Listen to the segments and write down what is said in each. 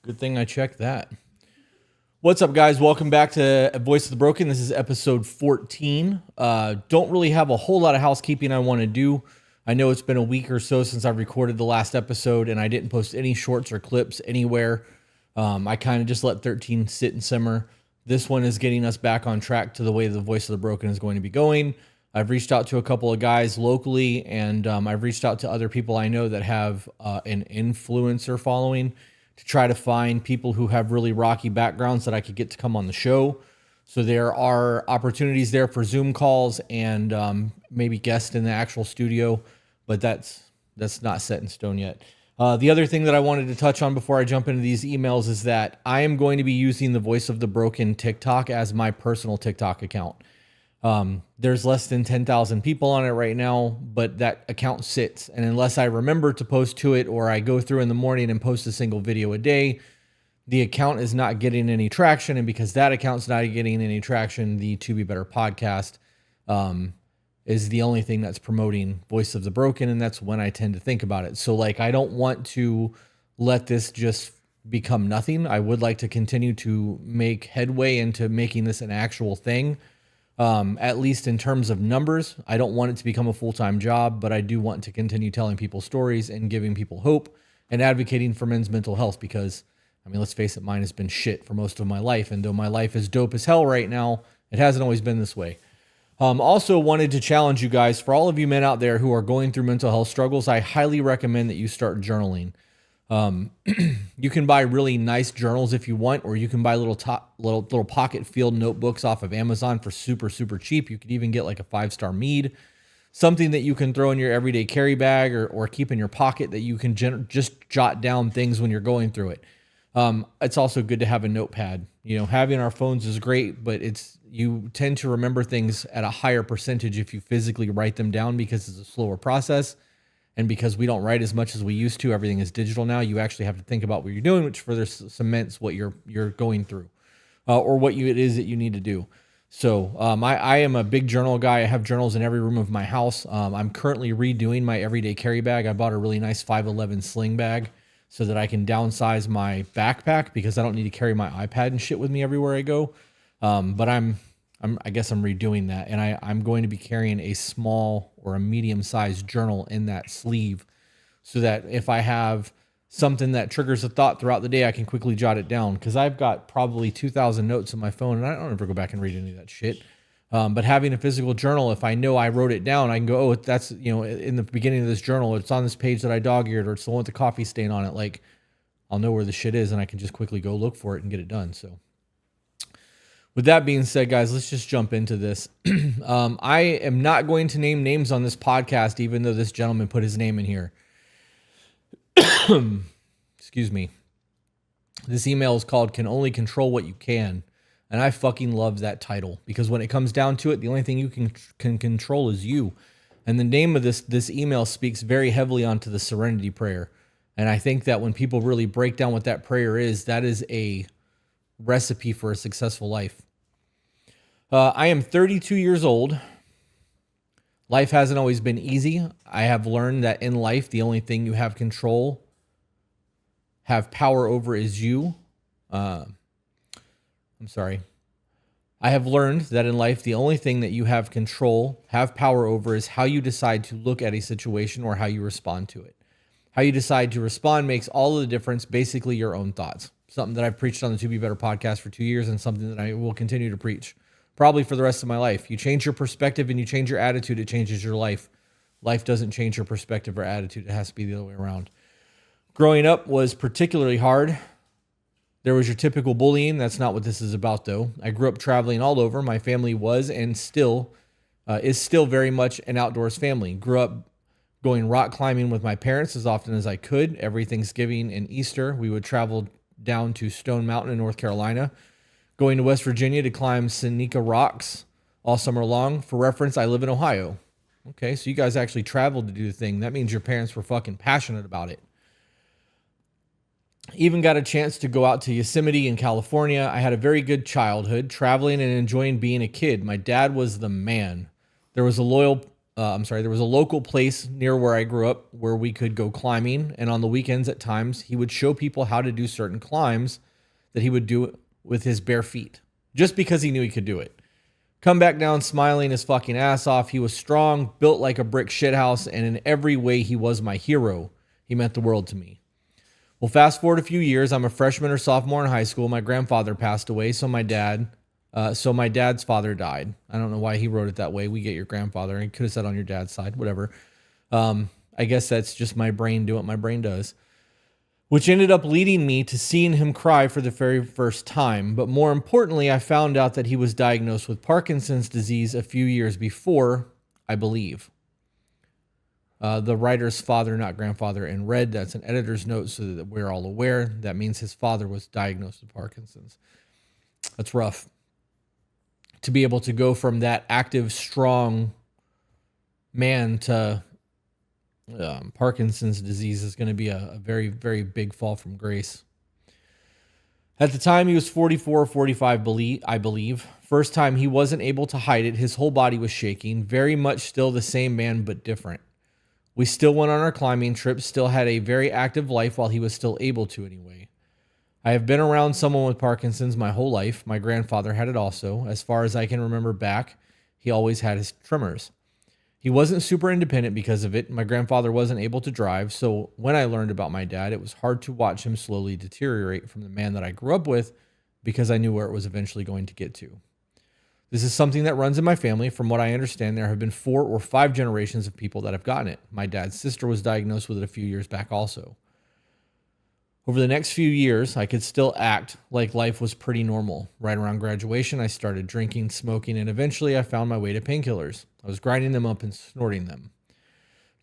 Good thing I checked that. What's up, guys? Welcome back to Voice of the Broken. This is episode 14. Don't really have a whole lot of housekeeping I want to do. I know it's been a week or so since I've recorded the last episode, and I didn't post any shorts or clips anywhere. I kind of just let 13 sit and simmer. This one is getting us back on track to the way the Voice of the Broken is going to be going. I've reached out to a couple of guys locally, and I've reached out to other people I know that have an influencer following to try to find people who have really rocky backgrounds that I could get to come on the show. So there are opportunities there for Zoom calls and maybe guests in the actual studio, but that's not set in stone yet. The other thing that I wanted to touch on before I jump into these emails is that I am going to be using the Voice of the Broken TikTok as my personal TikTok account. There's less than 10,000 people on it right now, but that account sits. And unless I remember to post to it or I go through in the morning and post a single video a day, the account is not getting any traction. And because that account's not getting any traction, the To Be Better podcast is the only thing that's promoting Voice of the Broken. And that's when I tend to think about it. So like, I don't want to let this just become nothing. I would like to continue to make headway into making this an actual thing. At least in terms of numbers. I don't want it to become a full-time job, but I do want to continue telling people stories and giving people hope and advocating for men's mental health because, I mean, let's face it, mine has been shit for most of my life. And though my life is dope as hell right now, it hasn't always been this way. Also wanted to challenge you guys, for all of you men out there who are going through mental health struggles, I highly recommend that you start journaling. You can buy really nice journals if you want, or you can buy little pocket field notebooks off of Amazon for super, super cheap. You could even get like a 5-star mead, something that you can throw in your everyday carry bag or keep in your pocket that you can just jot down things when you're going through it. It's also good to have a notepad. You know, having our phones is great, but you tend to remember things at a higher percentage if you physically write them down because it's a slower process. And because we don't write as much as we used to, everything is digital now. You actually have to think about what you're doing, which further cements what you're going through, or what it is that you need to do. So I am a big journal guy. I have journals in every room of my house. I'm currently redoing my everyday carry bag. I bought a really nice 511 sling bag so that I can downsize my backpack because I don't need to carry my iPad and shit with me everywhere I go. But I guess I'm redoing that, and I'm going to be carrying a small or a medium-sized journal in that sleeve so that if I have something that triggers a thought throughout the day, I can quickly jot it down because I've got probably 2,000 notes on my phone, and I don't ever go back and read any of that shit. But having a physical journal, if I know I wrote it down, I can go, oh, that's, in the beginning of this journal, it's on this page that I dog-eared, or it's the one with the coffee stain on it. Like, I'll know where the shit is, and I can just quickly go look for it and get it done, so... With that being said, guys, let's just jump into this. I am not going to name names on this podcast, even though this gentleman put his name in here. Excuse me. This email is called Can Only Control What You Can. And I fucking love that title because when it comes down to it, the only thing you can control is you. And the name of this email speaks very heavily onto the serenity prayer. And I think that when people really break down what that prayer is, that is a recipe for a successful life. I am 32 years old. Life hasn't always been easy. I have learned that in life, the only thing you have power over is you. I have learned that in life, the only thing that you have power over is how you decide to look at a situation or how you respond to it. How you decide to respond makes all of the difference, basically your own thoughts. Something that I've preached on the To Be Better podcast for 2 years and something that I will continue to preach probably for the rest of my life. You change your perspective and you change your attitude, it changes your life. Life doesn't change your perspective or attitude. It has to be the other way around. Growing up was particularly hard. There was your typical bullying. That's not what this is about, though. I grew up traveling all over. My family was and still is still very much an outdoors family. Grew up going rock climbing with my parents as often as I could. Every Thanksgiving and Easter, we would travel down to Stone Mountain in North Carolina, going to West Virginia to climb Seneca Rocks all summer long. For reference, I live in Ohio. Okay, so you guys actually traveled to do the thing. That means your parents were fucking passionate about it. Even got a chance to go out to Yosemite in California. I had a very good childhood, traveling and enjoying being a kid. My dad was the man. There was a loyal there was a local place near where I grew up where we could go climbing. And on the weekends at times, he would show people how to do certain climbs that he would do with his bare feet just because he knew he could do it. Come back down smiling his fucking ass off. He was strong, built like a brick shithouse, and in every way he was my hero. He meant the world to me. Well, fast forward a few years, I'm a freshman or sophomore in high school. My grandfather passed away, so my dad's father died. I don't know why he wrote it that way. We get your grandfather. He could have said on your dad's side, whatever. I guess that's just my brain doing what my brain does, which ended up leading me to seeing him cry for the very first time. But more importantly, I found out that he was diagnosed with Parkinson's disease a few years before, I believe. The writer's father, not grandfather, in red. That's an editor's note so that we're all aware. That means his father was diagnosed with Parkinson's. That's rough. To be able to go from that active, strong man to Parkinson's disease is going to be a very, very big fall from grace. At the time, he was 44 or 45, I believe. First time, he wasn't able to hide it. His whole body was shaking. Very much still the same man, but different. We still went on our climbing trips, still had a very active life while he was still able to anyway. I have been around someone with Parkinson's my whole life. My grandfather had it also. As far as I can remember back, he always had his tremors. He wasn't super independent because of it. My grandfather wasn't able to drive, so when I learned about my dad, it was hard to watch him slowly deteriorate from the man that I grew up with because I knew where it was eventually going to get to. This is something that runs in my family. From what I understand, there have been 4 or 5 generations of people that have gotten it. My dad's sister was diagnosed with it a few years back also. Over the next few years, I could still act like life was pretty normal. Right around graduation, I started drinking, smoking, and eventually I found my way to painkillers. I was grinding them up and snorting them.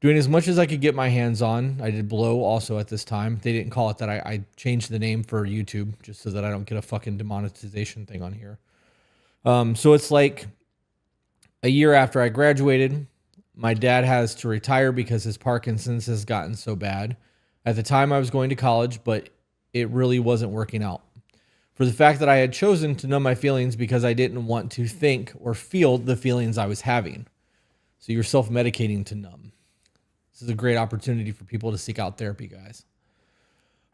Doing as much as I could get my hands on. I did blow also at this time. They didn't call it that. I changed the name for YouTube just so that I don't get a fucking demonetization thing on here. So it's like a year after I graduated, my dad has to retire because his Parkinson's has gotten so bad. At the time I was going to college, but it really wasn't working out. For the fact that I had chosen to numb my feelings because I didn't want to think or feel the feelings I was having. So you're self-medicating to numb. This is a great opportunity for people to seek out therapy, guys.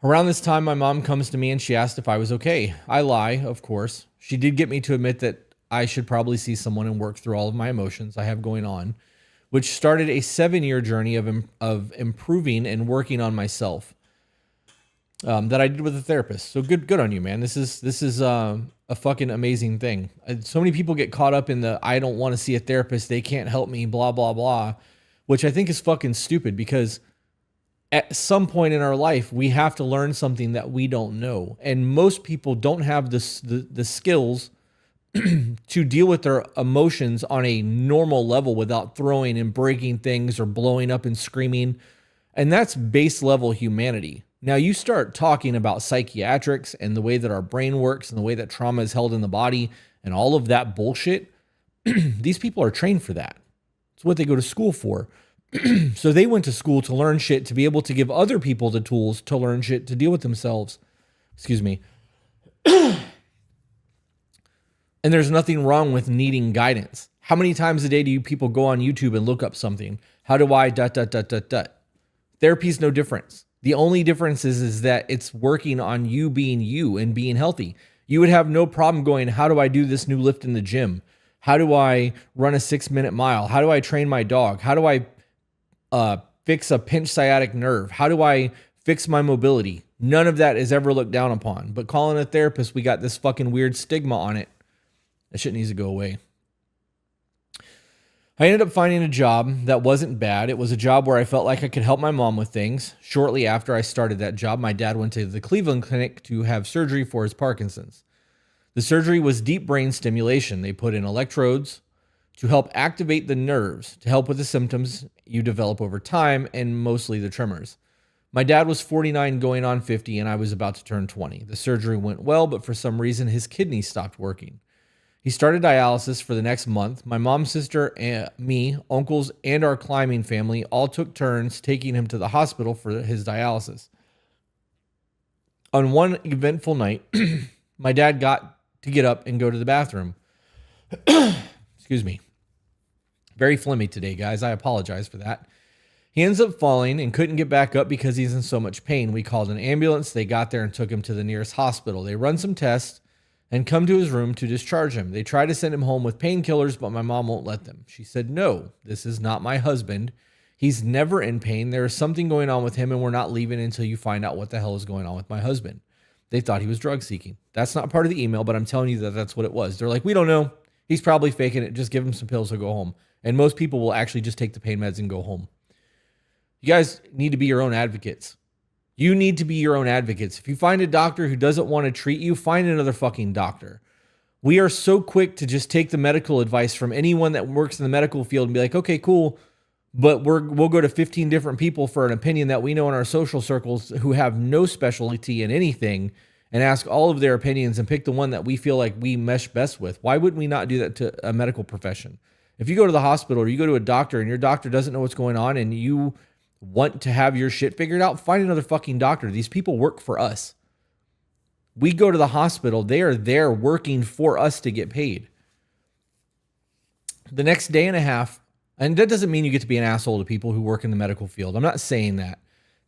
Around this time, my mom comes to me and she asked if I was okay. I lie, of course. She did get me to admit that I should probably see someone and work through all of my emotions I have going on, which started a 7-year journey of improving and working on myself that I did with a therapist. So good on you, man. This is a fucking amazing thing. So many people get caught up in the I don't want to see a therapist. They can't help me, blah, blah, blah, which I think is fucking stupid because at some point in our life, we have to learn something that we don't know. And most people don't have the skills to deal with their emotions on a normal level without throwing and breaking things or blowing up and screaming. And that's base level humanity. Now you start talking about psychiatrics and the way that our brain works and the way that trauma is held in the body and all of that bullshit. These people are trained for that. It's what they go to school for. So they went to school to learn shit, to be able to give other people the tools to learn shit, to deal with themselves. Excuse me. And there's nothing wrong with needing guidance. How many times a day do you people go on YouTube and look up something? How do I ... Therapy's no difference. The only difference is that it's working on you being you and being healthy. You would have no problem going, how do I do this new lift in the gym? How do I run a 6-minute mile? How do I train my dog? How do I fix a pinched sciatic nerve? How do I fix my mobility? None of that is ever looked down upon. But calling a therapist, we got this fucking weird stigma on it. That shit needs to go away. I ended up finding a job that wasn't bad. It was a job where I felt like I could help my mom with things. Shortly after I started that job, my dad went to the Cleveland Clinic to have surgery for his Parkinson's. The surgery was deep brain stimulation. They put in electrodes to help activate the nerves, to help with the symptoms you develop over time, and mostly the tremors. My dad was 49 going on 50, and I was about to turn 20. The surgery went well, but for some reason, his kidneys stopped working. He started dialysis for the next month. My mom, sister, and me, uncles, and our climbing family all took turns taking him to the hospital for his dialysis. On one eventful night, my dad got to get up and go to the bathroom. Excuse me. Very phlegmy today, guys. I apologize for that. He ends up falling and couldn't get back up because he's in so much pain. We called an ambulance. They got there and took him to the nearest hospital. They run some tests and come to his room to discharge him. They try to send him home with painkillers, but my mom won't let them. She said, "No, this is not my husband. He's never in pain. There is something going on with him, and we're not leaving until you find out what the hell is going on with my husband." They thought he was drug seeking. That's not part of the email, but I'm telling you that that's what it was. They're like, "We don't know. He's probably faking it. Just give him some pills, he'll go home." And most people will actually just take the pain meds and go home. You guys need to be your own advocates. You need to be your own advocates. If you find a doctor who doesn't want to treat you, find another fucking doctor. We are so quick to just take the medical advice from anyone that works in the medical field and be like, "Okay, cool." But we'll go to 15 different people for an opinion that we know in our social circles who have no specialty in anything and ask all of their opinions and pick the one that we feel like we mesh best with. Why would we not do that to a medical profession? If you go to the hospital or you go to a doctor and your doctor doesn't know what's going on and you want to have your shit figured out, find another fucking doctor. These people work for us. We go to the hospital. They are there working for us to get paid. The next day and a half, and that doesn't mean you get to be an asshole to people who work in the medical field. I'm not saying that.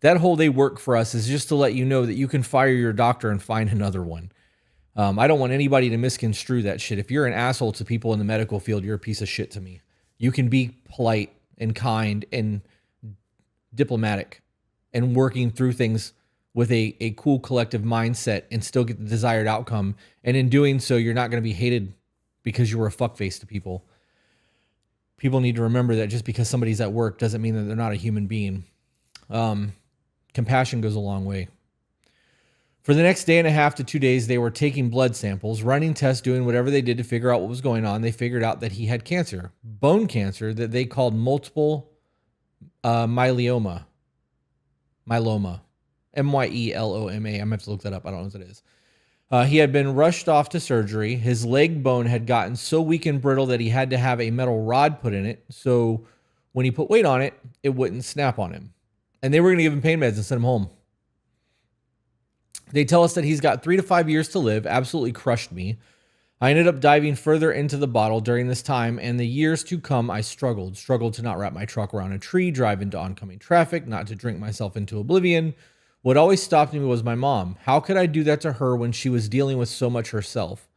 That whole "they work for us" is just to let you know that you can fire your doctor and find another one. I don't want anybody to misconstrue that shit. If you're an asshole to people in the medical field, you're a piece of shit to me. You can be polite and kind and diplomatic and working through things with a cool collective mindset and still get the desired outcome. And in doing so, you're not going to be hated because you were a fuckface to people. People need to remember that just because somebody's at work doesn't mean that they're not a human being. Compassion goes a long way. For the next day and a half to 2 days, they were taking blood samples, running tests, doing whatever they did to figure out what was going on. They figured out that he had cancer, bone cancer that they called multiple myeloma. Myeloma. Myeloma. I'm going to have to look that up. I don't know what it is. He had been rushed off to surgery. His leg bone had gotten so weak and brittle that he had to have a metal rod put in it. So when he put weight on it, it wouldn't snap on him. And they were going to give him pain meds and send him home. They tell us that he's got 3 to 5 years to live. Absolutely crushed me. I ended up diving further into the bottle during this time, and the years to come, I struggled to not wrap my truck around a tree, drive into oncoming traffic, not to drink myself into oblivion. What always stopped me was my mom. How could I do that to her when she was dealing with so much herself?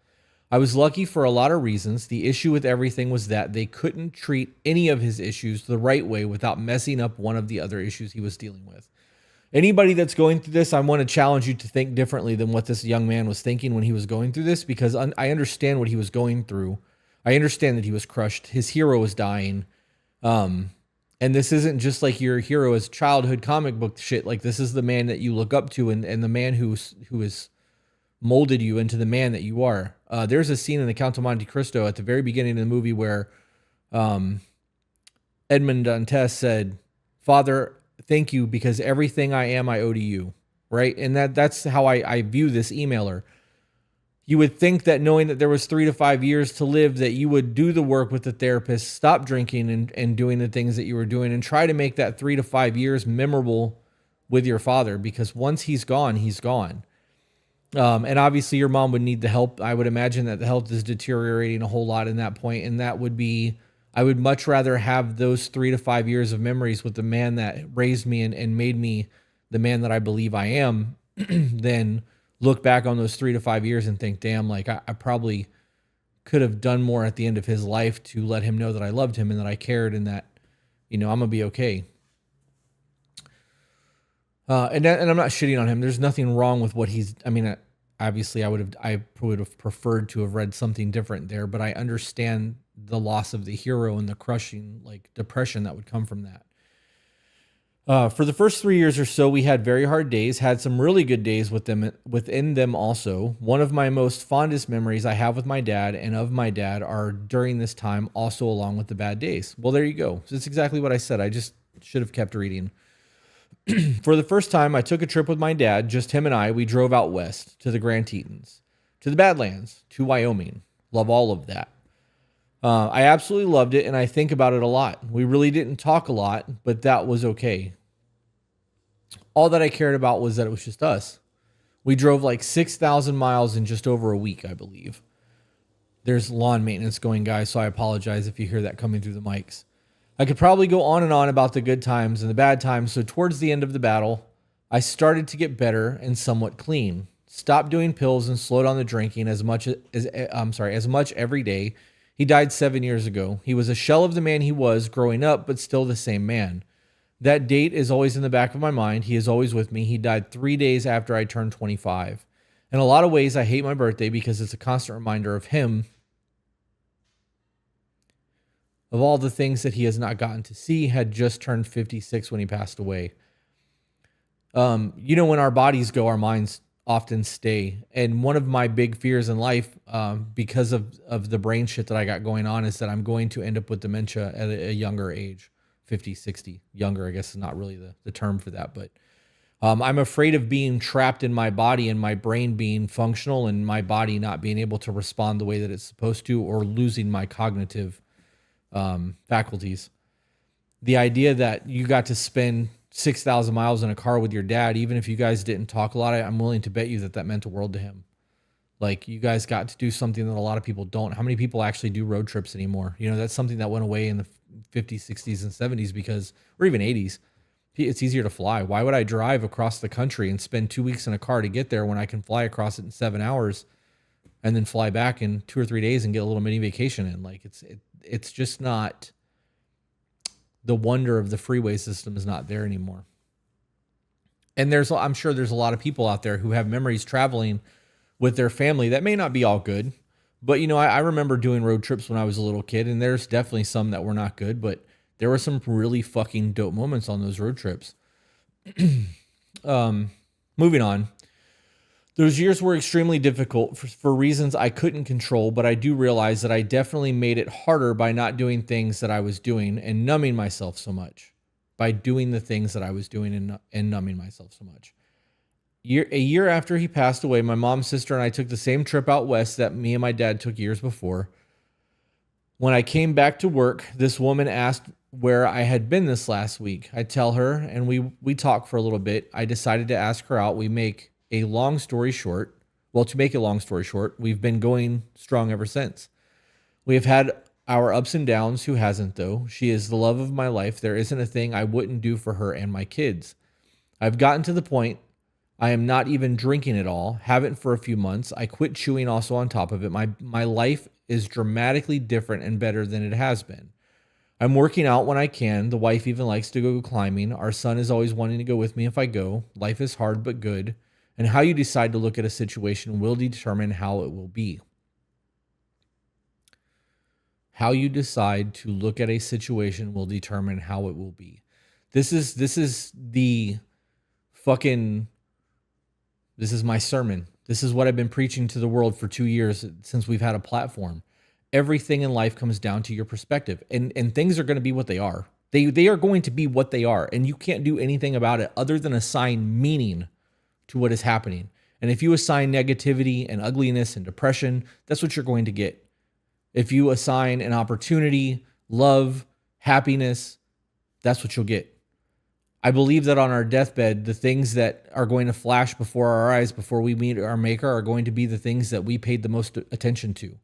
I was lucky for a lot of reasons. The issue with everything was that they couldn't treat any of his issues the right way without messing up one of the other issues he was dealing with. Anybody that's going through this, I want to challenge you to think differently than what this young man was thinking when he was going through this, because I understand what he was going through. I understand that he was crushed. His hero was dying. And this isn't just like your hero as childhood comic book shit. Like, this is the man that you look up to and the man who has molded you into the man that you are. There's a scene in The Count of Monte Cristo at the very beginning of the movie where Edmond Dantes said, "Father, thank you, because everything I am, I owe to you." Right? And that's how I view this emailer. You would think that knowing that there was 3 to 5 years to live, that you would do the work with the therapist, stop drinking and doing the things that you were doing, and try to make that 3 to 5 years memorable with your father, because once he's gone, he's gone. And obviously your mom would need the help. I would imagine that the health is deteriorating a whole lot in that point, and that would be, I would much rather have those 3 to 5 years of memories with the man that raised me and made me the man that I believe I am than look back on those 3 to 5 years and think, damn, like I probably could have done more at the end of his life to let him know that I loved him and that I cared and that, I'm going to be okay. And I'm not shitting on him. There's nothing wrong with what obviously I would have preferred to have read something different there, but I understand the loss of the hero and the crushing depression that would come from that. For the first 3 years or so, we had very hard days, had some really good days within them also. One of my most fondest memories I have with my dad and of my dad are during this time, also along with the bad days. Well, there you go. That's exactly what I said. I just should have kept reading. For the first time, I took a trip with my dad, just him and I. We drove out west to the Grand Tetons, to the Badlands, to Wyoming. Love all of that. I absolutely loved it, and I think about it a lot. We really didn't talk a lot, but that was okay. All that I cared about was that it was just us. We drove 6,000 miles in just over a week, I believe. There's lawn maintenance going, guys, so I apologize if you hear that coming through the mics. I could probably go on and on about the good times and the bad times. So towards the end of the battle, I started to get better and somewhat clean. Stopped doing pills and slowed on the drinking as much every day. He died 7 years ago. He was a shell of the man he was growing up, but still the same man. That date is always in the back of my mind. He is always with me. He died 3 days after I turned 25. In a lot of ways, I hate my birthday because it's a constant reminder of him, of all the things that he has not gotten to see. Had just turned 56 when he passed away. When our bodies go, our minds often stay. And one of my big fears in life, because of the brain shit that I got going on, is that I'm going to end up with dementia at a younger age, 50, 60. Younger, I guess, is not really the term for that. But I'm afraid of being trapped in my body and my brain being functional and my body not being able to respond the way that it's supposed to, or losing my cognitive faculties. The idea that you got to spend 6,000 miles in a car with your dad, even if you guys didn't talk a lot, I'm willing to bet you that meant the world to him. Like, you guys got to do something that a lot of people don't. How many people actually do road trips anymore? That's something that went away in the 50s, 60s, and 70s because, or even 80s. It's easier to fly. Why would I drive across the country and spend 2 weeks in a car to get there when I can fly across it in 7 hours and then fly back in 2 or 3 days and get a little mini vacation in? Like, it's just not, the wonder of the freeway system is not there anymore. And I'm sure there's a lot of people out there who have memories traveling with their family that may not be all good. But, I remember doing road trips when I was a little kid, and there's definitely some that were not good, but there were some really fucking dope moments on those road trips. Moving on. Those years were extremely difficult for reasons I couldn't control, but I do realize that I definitely made it harder by not doing things that I was doing and numbing myself so much. By doing the things that I was doing and numbing myself so much. A year after he passed away, my mom, sister, and I took the same trip out west that me and my dad took years before. When I came back to work, this woman asked where I had been this last week. I tell her, and we talk for a little bit. I decided to ask her out. To make a long story short, we've been going strong ever since. We have had our ups and downs. Who hasn't, though? She is the love of my life. There isn't a thing I wouldn't do for her and my kids. I've gotten to the point I am not even drinking at all. Haven't for a few months. I quit chewing also on top of it. My life is dramatically different and better than it has been. I'm working out when I can. The wife even likes to go climbing. Our son is always wanting to go with me if I go. Life is hard but good. And how you decide to look at a situation will determine how it will be. How you decide to look at a situation will determine how it will be. This is my sermon. This is what I've been preaching to the world for 2 years since we've had a platform. Everything in life comes down to your perspective, and things are going to be what they are. They are going to be what they are, and you can't do anything about it other than assign meaning to what is happening. And if you assign negativity and ugliness and depression, that's what you're going to get. If you assign an opportunity, love, happiness, that's what you'll get. I believe that on our deathbed, the things that are going to flash before our eyes before we meet our maker are going to be the things that we paid the most attention to.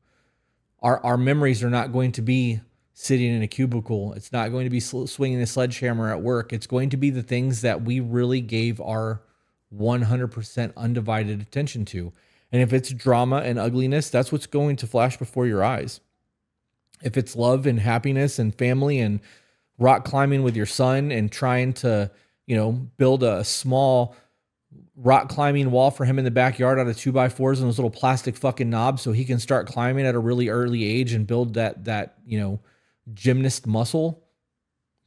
Our memories are not going to be sitting in a cubicle. It's not going to be swinging a sledgehammer at work. It's going to be the things that we really gave our 100% undivided attention to. And if it's drama and ugliness, that's what's going to flash before your eyes. If it's love and happiness and family and rock climbing with your son and trying to, build a small rock climbing wall for him in the backyard out of 2x4s and those little plastic fucking knobs so he can start climbing at a really early age and build that gymnast muscle,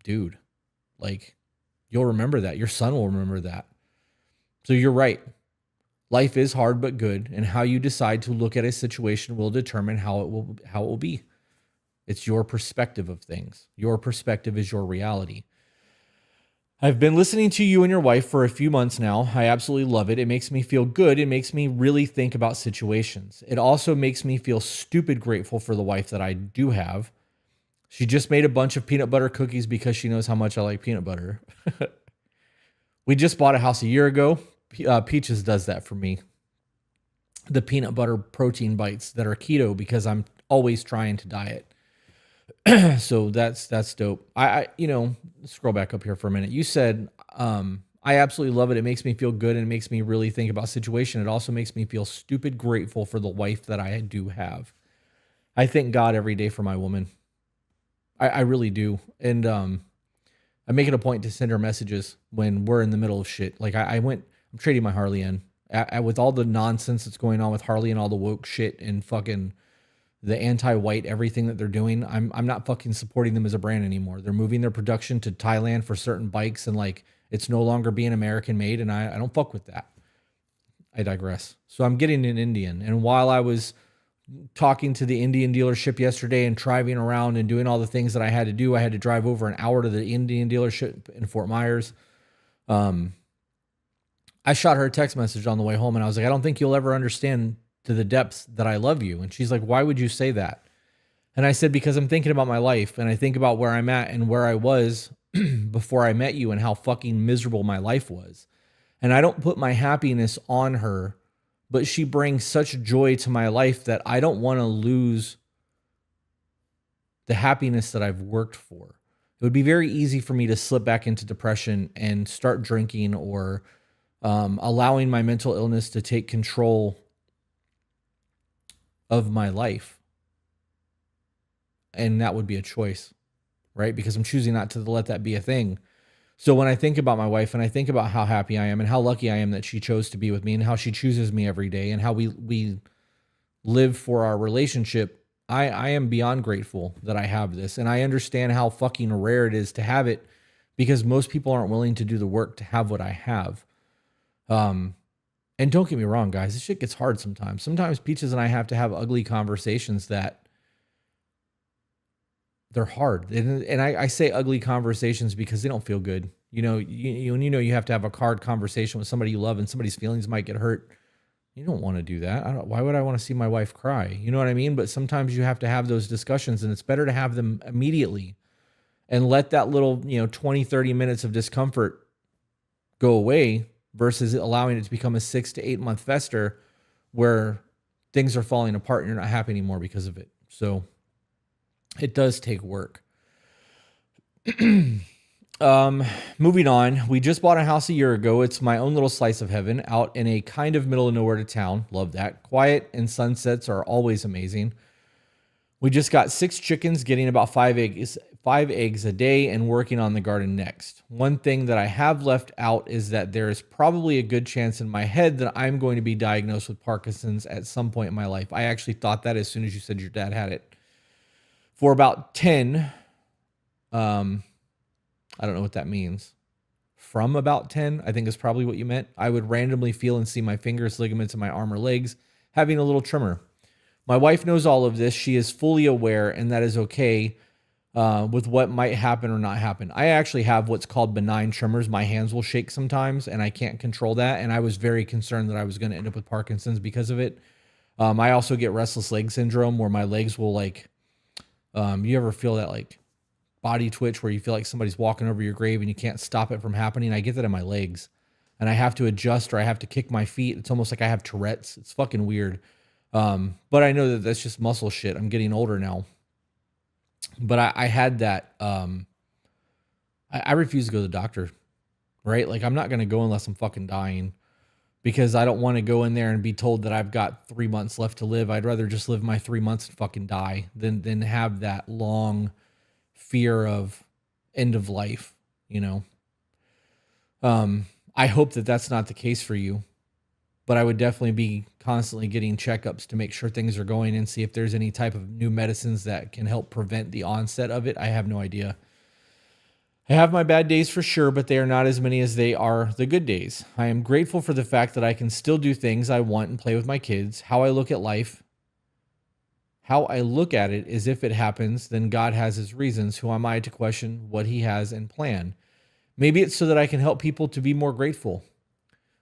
dude, like, you'll remember that. Your son will remember that. So you're right. Life is hard but good, and how you decide to look at a situation will determine how it will be. It's your perspective of things. Your perspective is your reality. I've been listening to you and your wife for a few months now. I absolutely love it. It makes me feel good. It makes me really think about situations. It also makes me feel stupid grateful for the wife that I do have. She just made a bunch of peanut butter cookies because she knows how much I like peanut butter. We just bought a house a year ago. Peaches does that for me. The peanut butter protein bites that are keto because I'm always trying to diet. So that's dope. Scroll back up here for a minute. You said, I absolutely love it. It makes me feel good and it makes me really think about situation. It also makes me feel stupid grateful for the wife that I do have. I thank God every day for my woman. I really do. And I make it a point to send her messages when we're in the middle of shit. Like I'm trading my Harley in. With all the nonsense that's going on with Harley and all the woke shit and fucking the anti-white everything that they're doing, I'm not fucking supporting them as a brand anymore. They're moving their production to Thailand for certain bikes, and like it's no longer being American made, and I don't fuck with that. I digress. So I'm getting an Indian, and while I was talking to the Indian dealership yesterday and driving around and doing all the things that I had to do, I had to drive over an hour to the Indian dealership in Fort Myers. I shot her a text message on the way home, and I was like, I don't think you'll ever understand to the depths that I love you. And she's like, why would you say that? And I said, because I'm thinking about my life, and I think about where I'm at and where I was before I met you and how fucking miserable my life was. And I don't put my happiness on her, but she brings such joy to my life that I don't want to lose the happiness that I've worked for. It would be very easy for me to slip back into depression and start drinking or allowing my mental illness to take control of my life. And that would be a choice, right? Because I'm choosing not to let that be a thing. So when I think about my wife and I think about how happy I am and how lucky I am that she chose to be with me and how she chooses me every day and how we live for our relationship, I am beyond grateful that I have this. And I understand how fucking rare it is to have it because most people aren't willing to do the work to have what I have. And don't get me wrong, guys, this shit gets hard sometimes. Sometimes Peaches and I have to have ugly conversations that they're hard. And I say ugly conversations because they don't feel good. You know, you have to have a hard conversation with somebody you love and somebody's feelings might get hurt. You don't want to do that. Why would I want to see my wife cry? You know what I mean? But sometimes you have to have those discussions, and it's better to have them immediately and let that little, 20, 30 minutes of discomfort go away versus allowing it to become a 6 to 8 month fester where things are falling apart and you're not happy anymore because of it. So it does take work. Moving on, we just bought a house a year ago. It's my own little slice of heaven out in a kind of middle of nowhere to town. Love that. Quiet and sunsets are always amazing. We just got 6 chickens, getting about 5 eggs a day and working on the garden next. One thing that I have left out is that there is probably a good chance in my head that I'm going to be diagnosed with Parkinson's at some point in my life. I actually thought that as soon as you said your dad had it. For about 10, I don't know what that means. From about 10, I think is probably what you meant. I would randomly feel and see my fingers, ligaments in my arm or legs having a little tremor. My wife knows all of this. She is fully aware, and that is okay with what might happen or not happen. I actually have what's called benign tremors. My hands will shake sometimes, and I can't control that. And I was very concerned that I was going to end up with Parkinson's because of it. I also get restless leg syndrome where my legs will you ever feel that like body twitch where you feel like somebody's walking over your grave and you can't stop it from happening? I get that in my legs, and I have to adjust or I have to kick my feet. It's almost like I have Tourette's. It's fucking weird. But I know that that's just muscle shit. I'm getting older now. But I had that. I refuse to go to the doctor, right? Like I'm not going to go unless I'm fucking dying because I don't want to go in there and be told that I've got 3 months left to live. I'd rather just live my 3 months and fucking die than have that long fear of end of life, I hope that that's not the case for you, but I would definitely be constantly getting checkups to make sure things are going and see if there's any type of new medicines that can help prevent the onset of it. I have no idea. I have my bad days for sure, but they are not as many as they are the good days. I am grateful for the fact that I can still do things I want and play with my kids. How I look at life, how I look at it is if it happens, then God has his reasons. Who am I to question what he has and plan? Maybe it's so that I can help people to be more grateful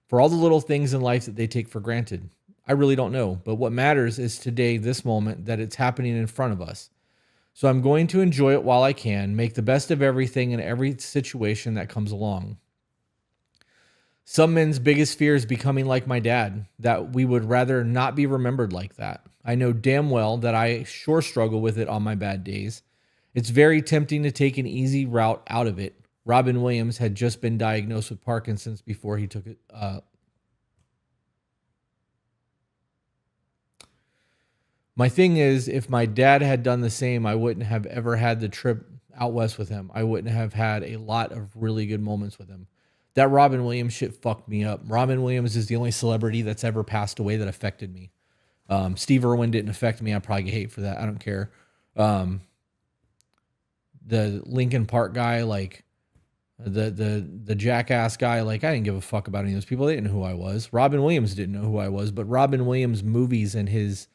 for all the little things in life that they take for granted. I really don't know, but what matters is today, this moment, that it's happening in front of us. So I'm going to enjoy it while I can, make the best of everything in every situation that comes along. Some men's biggest fear is becoming like my dad, that we would rather not be remembered like that. I know damn well that I sure struggle with it on my bad days. It's very tempting to take an easy route out of it. Robin Williams had just been diagnosed with Parkinson's before he took it. My thing is, if my dad had done the same, I wouldn't have ever had the trip out west with him. I wouldn't have had a lot of really good moments with him. That Robin Williams shit fucked me up. Robin Williams is the only celebrity that's ever passed away that affected me. Steve Irwin didn't affect me. I probably get hate for that. I don't care. The Linkin Park guy, like the jackass guy, like I didn't give a fuck about any of those people. They didn't know who I was. Robin Williams didn't know who I was, but Robin Williams' movies and his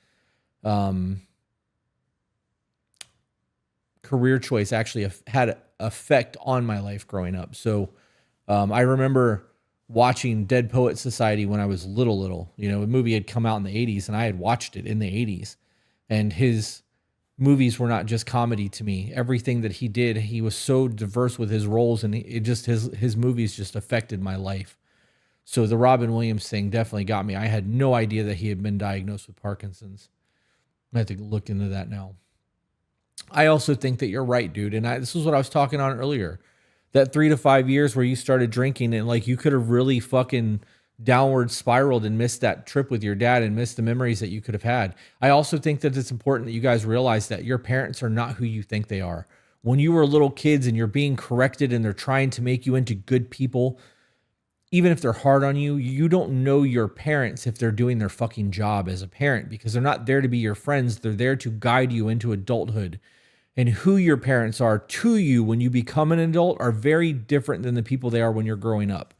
career choice actually had effect on my life growing up. So I remember watching Dead Poet Society when I was little. You know, a movie had come out in the 80s and I had watched it in the 80s. And his movies were not just comedy to me. Everything that he did, he was so diverse with his roles, and it just his movies just affected my life. So the Robin Williams thing definitely got me. I had no idea that he had been diagnosed with Parkinson's. I have to look into that now. I also think that you're right, dude. And this is what I was talking on earlier. That 3 to 5 years where you started drinking and like you could have really fucking downward spiraled and missed that trip with your dad and missed the memories that you could have had. I also think that it's important that you guys realize that your parents are not who you think they are. When you were little kids and you're being corrected and they're trying to make you into good people, even if they're hard on you, you don't know your parents if they're doing their fucking job as a parent, because they're not there to be your friends. They're there to guide you into adulthood. And who your parents are to you when you become an adult are very different than the people they are when you're growing up.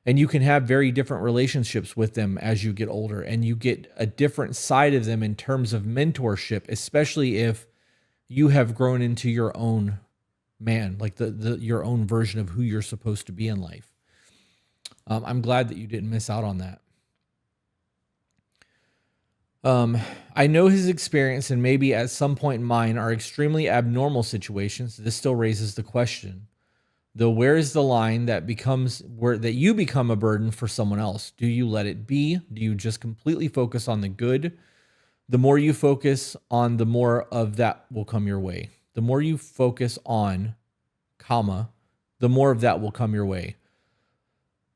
And you can have very different relationships with them as you get older, and you get a different side of them in terms of mentorship, especially if you have grown into your own man, like your own version of who you're supposed to be in life. I'm glad that you didn't miss out on that. I know his experience and maybe at some point mine are extremely abnormal situations. This still raises the question, though, where is the line that you become a burden for someone else? Do you let it be? Do you just completely focus on the good? The more you focus on, the more of that will come your way. The more you focus on, the more of that will come your way.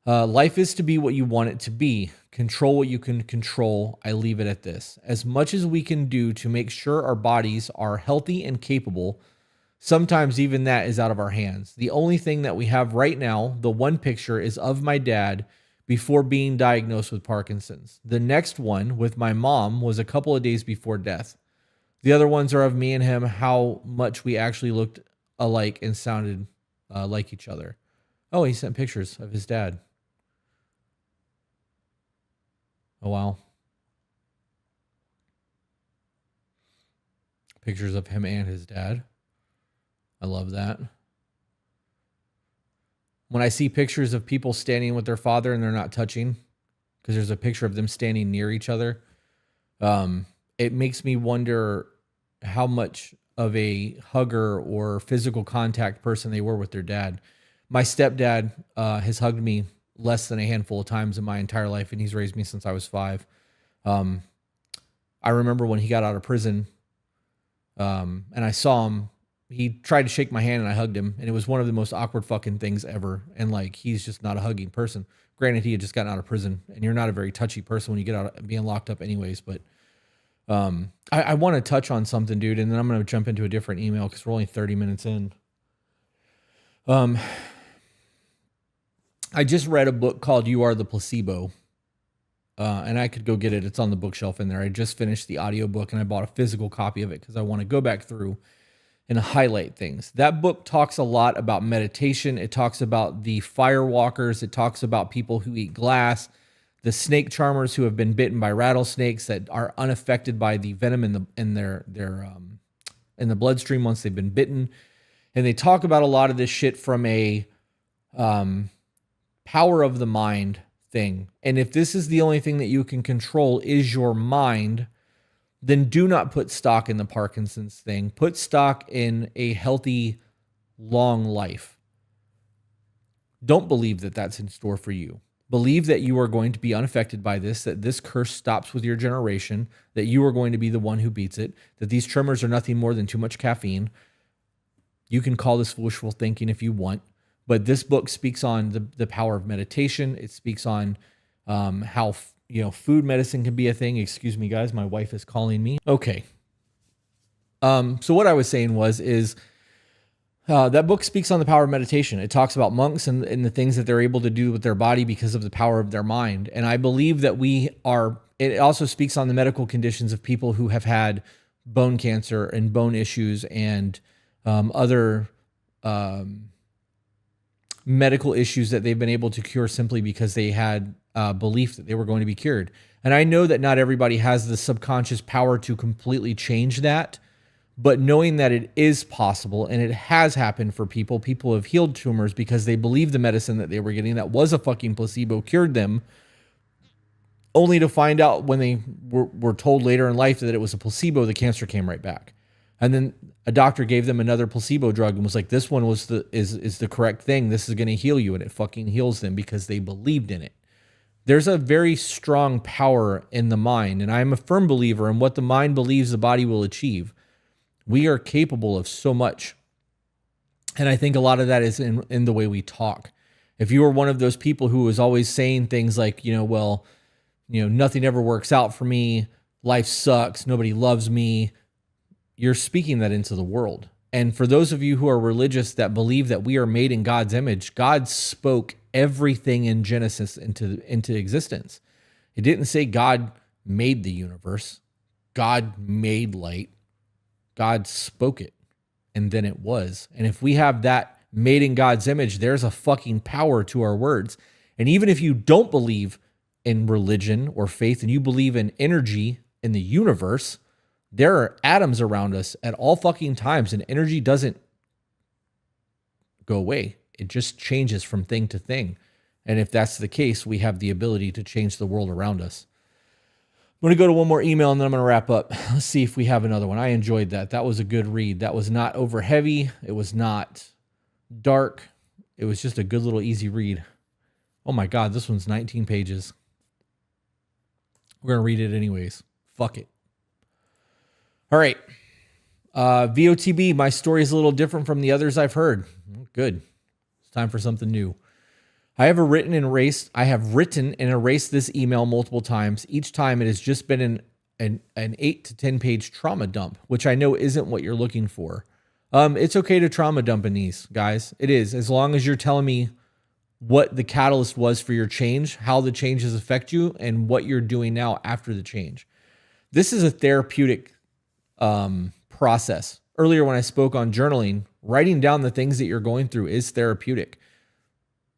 Life is to be what you want it to be. Control what you can control. I leave it at this. As much as we can do to make sure our bodies are healthy and capable, sometimes even that is out of our hands. The only thing that we have right now, the one picture, is of my dad before being diagnosed with Parkinson's. The next one with my mom was a couple of days before death. The other ones are of me and him, how much we actually looked alike and sounded like each other. Oh, he sent pictures of his dad. Oh, wow. Pictures of him and his dad. I love that. When I see pictures of people standing with their father and they're not touching, because there's a picture of them standing near each other, it makes me wonder how much of a hugger or physical contact person they were with their dad. My stepdad has hugged me less than a handful of times in my entire life, and he's raised me since I was 5. I remember when he got out of prison, and I saw him, he tried to shake my hand and I hugged him, and it was one of the most awkward fucking things ever. And like, he's just not a hugging person. Granted, he had just gotten out of prison, and you're not a very touchy person when you get out being locked up anyways, but I want to touch on something, dude, and then I'm going to jump into a different email because we're only 30 minutes in. I just read a book called You Are the Placebo, and I could go get it. It's on the bookshelf in there. I just finished the audiobook, and I bought a physical copy of it because I want to go back through and highlight things. That book talks a lot about meditation. It talks about the firewalkers. It talks about people who eat glass, the snake charmers who have been bitten by rattlesnakes that are unaffected by the venom in the bloodstream once they've been bitten. And they talk about a lot of this shit from a power of the mind thing. And if this is the only thing that you can control is your mind, then do not put stock in the Parkinson's thing. Put stock in a healthy, long life. Don't believe that that's in store for you. Believe that you are going to be unaffected by this, that this curse stops with your generation, that you are going to be the one who beats it, that these tremors are nothing more than too much caffeine. You can call this wishful thinking if you want, but this book speaks on the power of meditation. It speaks on how food medicine can be a thing. Excuse me, guys, my wife is calling me. Okay. So what I was saying is that book speaks on the power of meditation. It talks about monks and the things that they're able to do with their body because of the power of their mind. And I believe that it also speaks on the medical conditions of people who have had bone cancer and bone issues and other medical issues that they've been able to cure simply because they had belief that they were going to be cured. And I know that not everybody has the subconscious power to completely change that. But knowing that it is possible, and it has happened for people have healed tumors because they believed the medicine that they were getting that was a fucking placebo cured them, only to find out when they were told later in life that it was a placebo, the cancer came right back. And then a doctor gave them another placebo drug and was like, this one is the correct thing. This is going to heal you. And it fucking heals them because they believed in it. There's a very strong power in the mind. And I'm a firm believer in what the mind believes the body will achieve. We are capable of so much. And I think a lot of that is in the way we talk. If you were one of those people who was always saying things like, nothing ever works out for me, life sucks, nobody loves me, you're speaking that into the world. And for those of you who are religious that believe that we are made in God's image, God spoke everything in Genesis into existence. It didn't say God made the universe. God made light. God spoke it, and then it was. And if we have that made in God's image, there's a fucking power to our words. And even if you don't believe in religion or faith and you believe in energy in the universe, there are atoms around us at all fucking times, and energy doesn't go away. It just changes from thing to thing. And if that's the case, we have the ability to change the world around us. I'm going to go to one more email and then I'm going to wrap up. Let's see if we have another one. I enjoyed that. That was a good read. That was not over heavy. It was not dark. It was just a good little easy read. Oh my God, this one's 19 pages. We're going to read it anyways. Fuck it. All right. VOTB, my story is a little different from the others I've heard. Good. It's time for something new. I have written and erased this email multiple times. Each time it has just been an 8 to 10 page trauma dump, which I know isn't what you're looking for. It's okay to trauma dump in these, guys. It is, as long as you're telling me what the catalyst was for your change, how the changes affect you, and what you're doing now after the change. This is a therapeutic process. Earlier when I spoke on journaling, writing down the things that you're going through is therapeutic.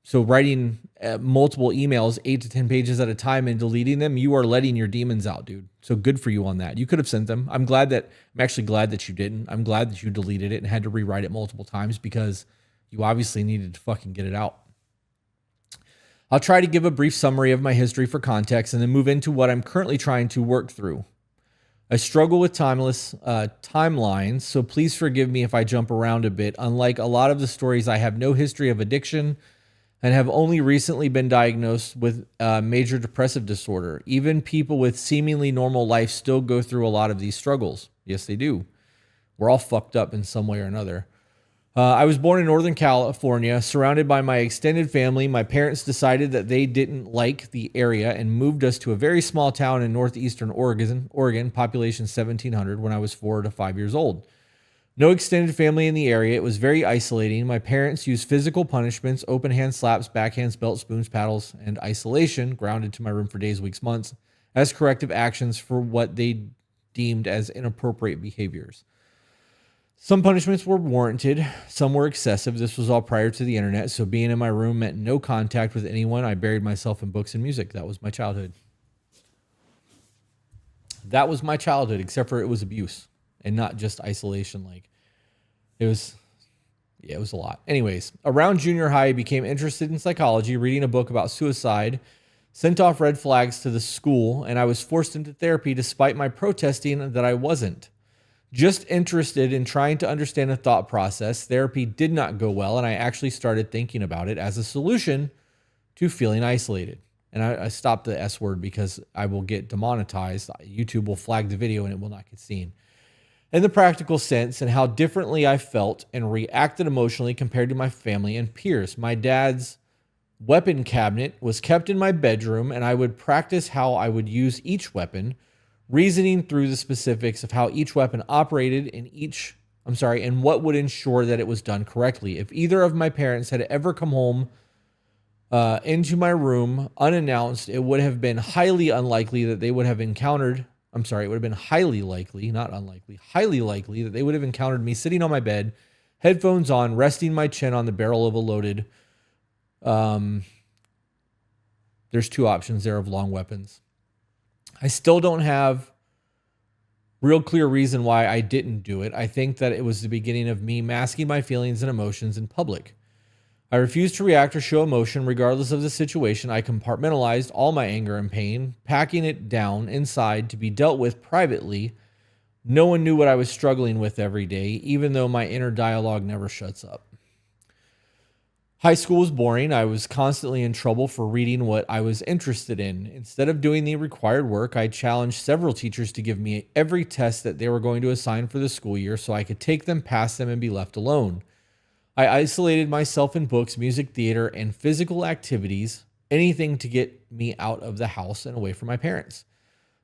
So writing multiple emails, 8 to 10 pages at a time and deleting them, you are letting your demons out, dude. So good for you on that. You could have sent them. I'm actually glad that you didn't. I'm glad that you deleted it and had to rewrite it multiple times because you obviously needed to fucking get it out. I'll try to give a brief summary of my history for context and then move into what I'm currently trying to work through. I struggle with timelines, so please forgive me if I jump around a bit. Unlike a lot of the stories, I have no history of addiction and have only recently been diagnosed with major depressive disorder. Even people with seemingly normal life still go through a lot of these struggles. Yes, they do. We're all fucked up in some way or another. I was born in Northern California, surrounded by my extended family. My parents decided that they didn't like the area and moved us to a very small town in northeastern Oregon, population 1,700, when I was 4 to 5 years old. No extended family in the area. It was very isolating. My parents used physical punishments, open hand slaps, backhands, belt spoons, paddles, and isolation, grounded to my room for days, weeks, months, as corrective actions for what they deemed as inappropriate behaviors. Some punishments were warranted. Some were excessive. This was all prior to the internet, so being in my room meant no contact with anyone. I buried myself in books and music. That was my childhood. That was my childhood, except for it was abuse. And not just isolation. It was a lot. Anyways, around junior high, I became interested in psychology, reading a book about suicide, sent off red flags to the school, and I was forced into therapy despite my protesting that I wasn't. Just interested in trying to understand the thought process, therapy did not go well, and I actually started thinking about it as a solution to feeling isolated. And I stopped the S word because I will get demonetized. YouTube will flag the video and it will not get seen. In the practical sense, and how differently I felt and reacted emotionally compared to my family and peers. My dad's weapon cabinet was kept in my bedroom, and I would practice how I would use each weapon, reasoning through the specifics of how each weapon operated and what would ensure that it was done correctly. If either of my parents had ever come home into my room unannounced, it would have been highly unlikely that they would have encountered. It would have been highly likely, not unlikely, highly likely that they would have encountered me sitting on my bed, headphones on, resting my chin on the barrel of a loaded. There's two options there of long weapons. I still don't have real clear reason why I didn't do it. I think that it was the beginning of me masking my feelings and emotions in public. I refused to react or show emotion regardless of the situation. I compartmentalized all my anger and pain, packing it down inside to be dealt with privately. No one knew what I was struggling with every day, even though my inner dialogue never shuts up. High school was boring. I was constantly in trouble for reading what I was interested in. Instead of doing the required work, I challenged several teachers to give me every test that they were going to assign for the school year so I could take them, pass them, and be left alone. I isolated myself in books, music, theater, and physical activities, anything to get me out of the house and away from my parents.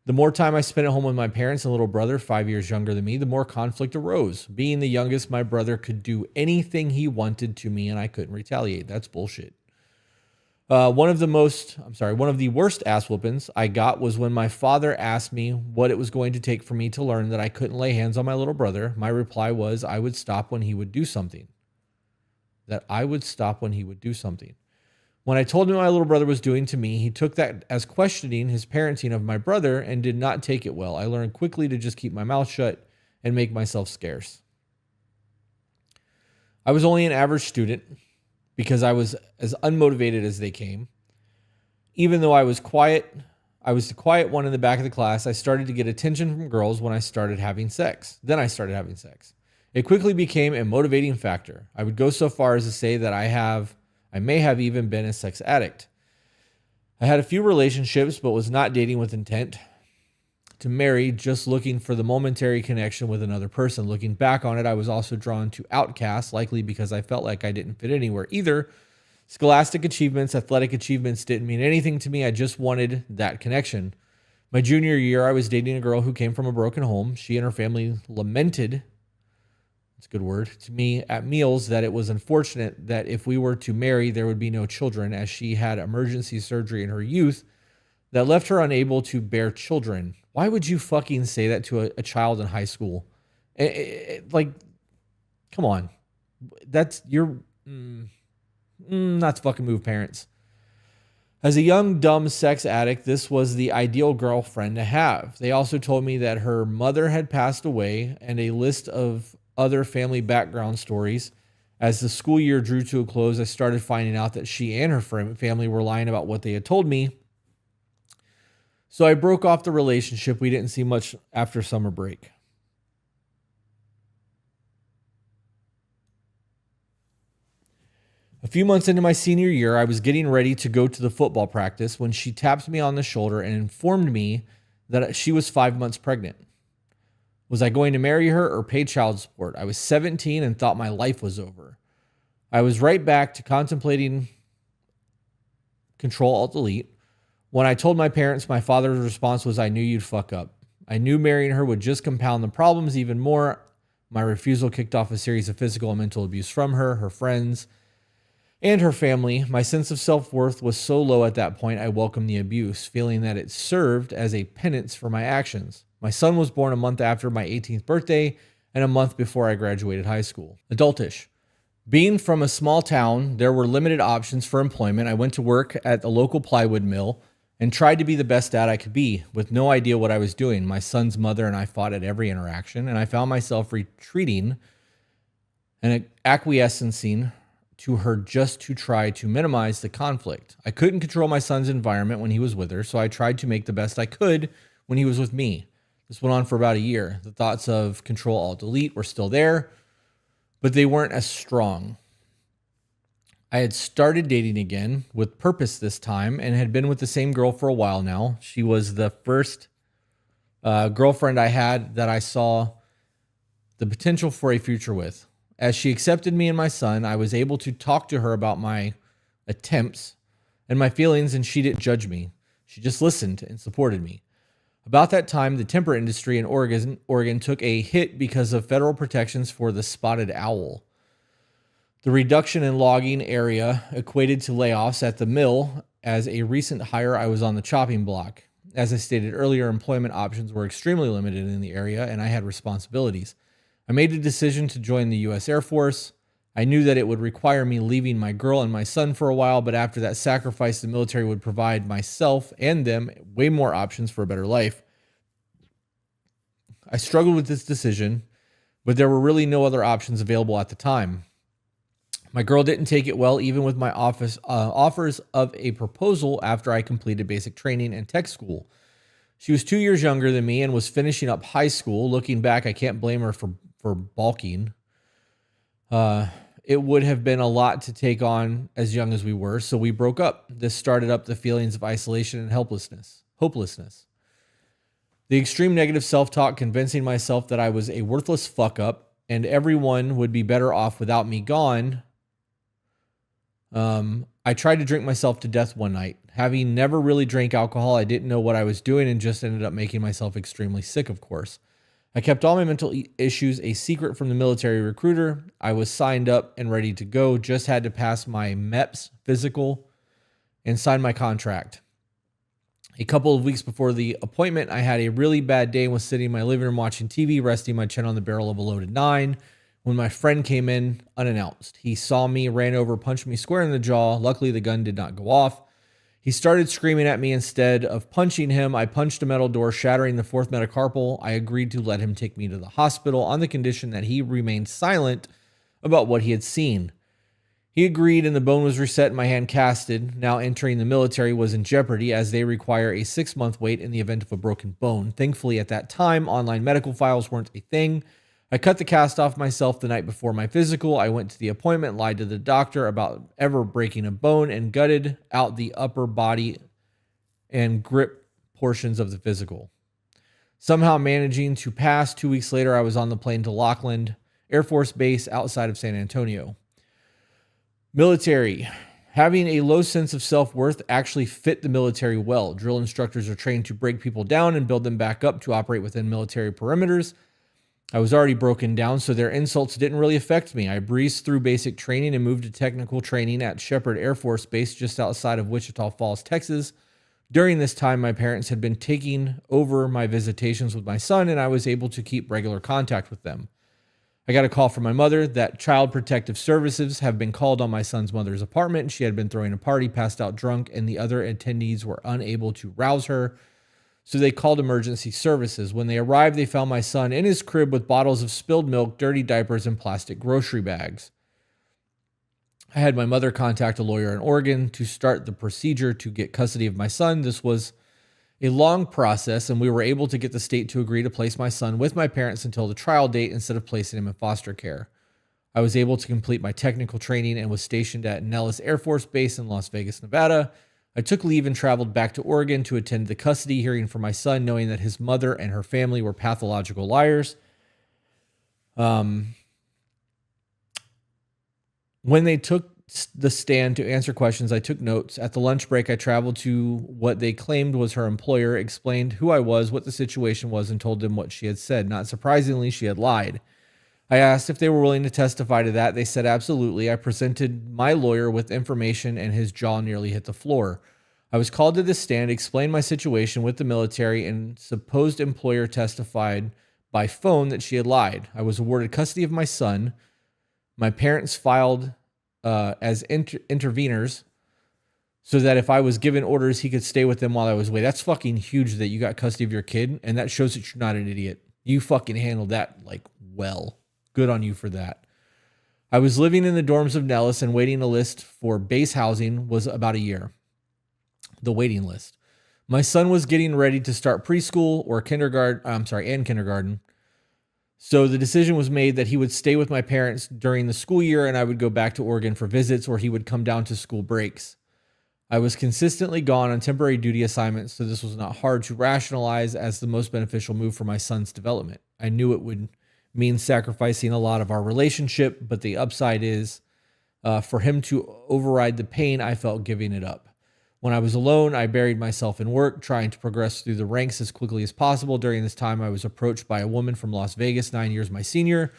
The more time I spent at home with my parents and little brother, 5 years younger than me, the more conflict arose. Being the youngest, my brother could do anything he wanted to me and I couldn't retaliate. That's bullshit. One of the worst ass whoopings I got was when my father asked me what it was going to take for me to learn that I couldn't lay hands on my little brother. My reply was I would stop when he would do something. When I told him what my little brother was doing to me, he took that as questioning his parenting of my brother and did not take it well. I learned quickly to just keep my mouth shut and make myself scarce. I was only an average student because I was as unmotivated as they came. Even though I was the quiet one in the back of the class. I started to get attention from girls when I started having sex. It quickly became a motivating factor. I would go so far as to say that I may have even been a sex addict. I had a few relationships, but was not dating with intent to marry, just looking for the momentary connection with another person. Looking back on it, I was also drawn to outcasts, likely because I felt like I didn't fit anywhere either. Scholastic achievements, athletic achievements didn't mean anything to me. I just wanted that connection. My junior year, I was dating a girl who came from a broken home. She and her family lamented, it's a good word, to me at meals that it was unfortunate that if we were to marry, there would be no children, as she had emergency surgery in her youth that left her unable to bear children. Why would you fucking say that to a child in high school? Come on. That's not to fucking move, parents. As a young, dumb sex addict, this was the ideal girlfriend to have. They also told me that her mother had passed away and a list of other family background stories. As the school year drew to a close, I started finding out that she and her family were lying about what they had told me. So I broke off the relationship. We didn't see much after summer break. A few months into my senior year, I was getting ready to go to the football practice when she tapped me on the shoulder and informed me that she was 5 months pregnant. Was I going to marry her or pay child support? I was 17 and thought my life was over. I was right back to contemplating Control-Alt-Delete. When I told my parents, my father's response was, I knew you'd fuck up. I knew marrying her would just compound the problems even more. My refusal kicked off a series of physical and mental abuse from her, her friends, and her family. My sense of self-worth was so low at that point, I welcomed the abuse, feeling that it served as a penance for my actions. My son was born a month after my 18th birthday and a month before I graduated high school. Adultish. Being from a small town, there were limited options for employment. I went to work at the local plywood mill and tried to be the best dad I could be, with no idea what I was doing. My son's mother and I fought at every interaction, and I found myself retreating and acquiescing to her just to try to minimize the conflict. I couldn't control my son's environment when he was with her, so I tried to make the best I could when he was with me. This went on for about a year. The thoughts of Control-Alt-Delete were still there, but they weren't as strong. I had started dating again with purpose this time and had been with the same girl for a while now. She was the first girlfriend I had that I saw the potential for a future with. As she accepted me and my son, I was able to talk to her about my attempts and my feelings, and she didn't judge me. She just listened and supported me. About that time, the timber industry in Oregon took a hit because of federal protections for the spotted owl. The reduction in logging area equated to layoffs at the mill. As a recent hire, I was on the chopping block. As I stated earlier, employment options were extremely limited in the area, and I had responsibilities. I made a decision to join the U.S. Air Force. I knew that it would require me leaving my girl and my son for a while, but after that sacrifice, the military would provide myself and them way more options for a better life. I struggled with this decision, but there were really no other options available at the time. My girl didn't take it well, even with my offers of a proposal after I completed basic training and tech school. She was 2 years younger than me and was finishing up high school. Looking back, I can't blame her for balking. It would have been a lot to take on as young as we were, so we broke up. This started up the feelings of isolation and hopelessness. The extreme negative self-talk, convincing myself that I was a worthless fuck-up and everyone would be better off without me gone. I tried to drink myself to death one night. Having never really drank alcohol, I didn't know what I was doing and just ended up making myself extremely sick, of course. I kept all my mental issues a secret from the military recruiter. I was signed up and ready to go, just had to pass my MEPS physical and sign my contract. A couple of weeks before the appointment, I had a really bad day and was sitting in my living room watching TV, resting my chin on the barrel of a loaded 9. When my friend came in unannounced, he saw me, ran over, punched me square in the jaw. Luckily, the gun did not go off. He started screaming at me. Instead of punching him, I punched a metal door, shattering the fourth metacarpal. I agreed to let him take me to the hospital on the condition that he remained silent about what he had seen. He agreed and the bone was reset and my hand casted. Now entering the military was in jeopardy as they require a 6-month wait in the event of a broken bone. Thankfully, at that time, online medical files weren't a thing. I cut the cast off myself the night before my physical. I went to the appointment, lied to the doctor about ever breaking a bone, and gutted out the upper body and grip portions of the physical. Somehow managing to pass, 2 weeks later, I was on the plane to Lackland Air Force Base outside of San Antonio. Military. Having a low sense of self-worth actually fit the military well. Drill instructors are trained to break people down and build them back up to operate within military perimeters. I was already broken down, so their insults didn't really affect me. I breezed through basic training and moved to technical training at Shepherd Air Force Base just outside of Wichita Falls, Texas. During this time, my parents had been taking over my visitations with my son, and I was able to keep regular contact with them. I got a call from my mother that Child Protective Services have been called on my son's mother's apartment. She had been throwing a party, passed out drunk, and the other attendees were unable to rouse her. So they called emergency services. When they arrived, they found my son in his crib with bottles of spilled milk, dirty diapers, and plastic grocery bags. I had my mother contact a lawyer in Oregon to start the procedure to get custody of my son. This was a long process, and we were able to get the state to agree to place my son with my parents until the trial date instead of placing him in foster care. I was able to complete my technical training and was stationed at Nellis Air Force Base in Las Vegas, Nevada. I took leave and traveled back to Oregon to attend the custody hearing for my son, knowing that his mother and her family were pathological liars. When they took the stand to answer questions, I took notes. At the lunch break, I traveled to what they claimed was her employer, explained who I was, what the situation was, and told them what she had said. Not surprisingly, she had lied. I asked if they were willing to testify to that. They said absolutely. I presented my lawyer with information and his jaw nearly hit the floor. I was called to the stand, explained my situation with the military, and supposed employer testified by phone that she had lied. I was awarded custody of my son. My parents filed as interveners so that if I was given orders, he could stay with them while I was away. That's fucking huge that you got custody of your kid, and that shows that you're not an idiot. You fucking handled that well. Good on you for that. I was living in the dorms of Nellis and waiting a list for base housing was about a year. The waiting list. My son was getting ready to start preschool or kindergarten. And kindergarten. So the decision was made that he would stay with my parents during the school year and I would go back to Oregon for visits, or he would come down to school breaks. I was consistently gone on temporary duty assignments, so this was not hard to rationalize as the most beneficial move for my son's development. I knew it would mean sacrificing a lot of our relationship, but the upside is for him to override the pain I felt giving it up. When I was alone, I buried myself in work, trying to progress through the ranks as quickly as possible. During this time, I was approached by a woman from Las Vegas, 9 years my senior,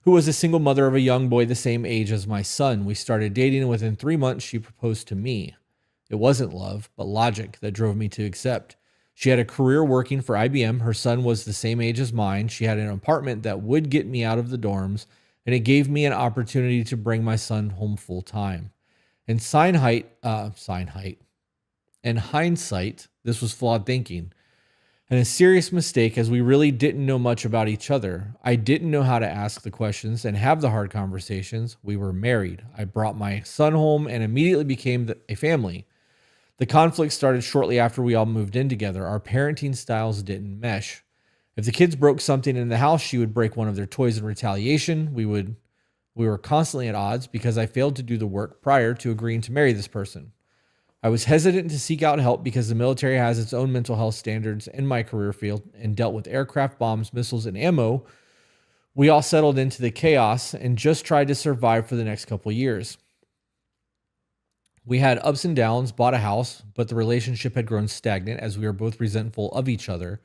who was a single mother of a young boy the same age as my son. We started dating, and within 3 months, she proposed to me. It wasn't love, but logic that drove me to accept. She had a career working for IBM. Her son was the same age as mine. She had an apartment that would get me out of the dorms, and it gave me an opportunity to bring my son home full time. In hindsight, this was flawed thinking and a serious mistake, as we really didn't know much about each other. I didn't know how to ask the questions and have the hard conversations. We were married. I brought my son home and immediately became a family. The conflict started shortly after we all moved in together. Our parenting styles didn't mesh. If the kids broke something in the house, she would break one of their toys in retaliation. We were constantly at odds because I failed to do the work prior to agreeing to marry this person. I was hesitant to seek out help because the military has its own mental health standards in my career field and dealt with aircraft, bombs, missiles, and ammo. We all settled into the chaos and just tried to survive for the next couple years. We had ups and downs, bought a house, but the relationship had grown stagnant as we were both resentful of each other.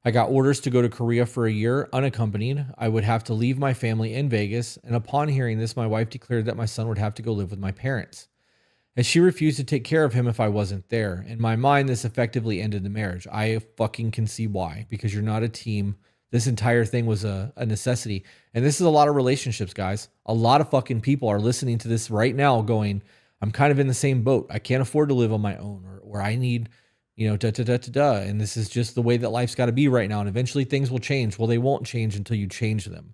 I got orders to go to Korea for a year unaccompanied. I would have to leave my family in Vegas, and upon hearing this, my wife declared that my son would have to go live with my parents, as she refused to take care of him if I wasn't there. In my mind, this effectively ended the marriage. I fucking can see why, because you're not a team. This entire thing was a necessity. And this is a lot of relationships, guys. A lot of fucking people are listening to this right now going, I'm kind of in the same boat. I can't afford to live on my own, or I need, and this is just the way that life's got to be right now. And eventually things will change. Well, they won't change until you change them.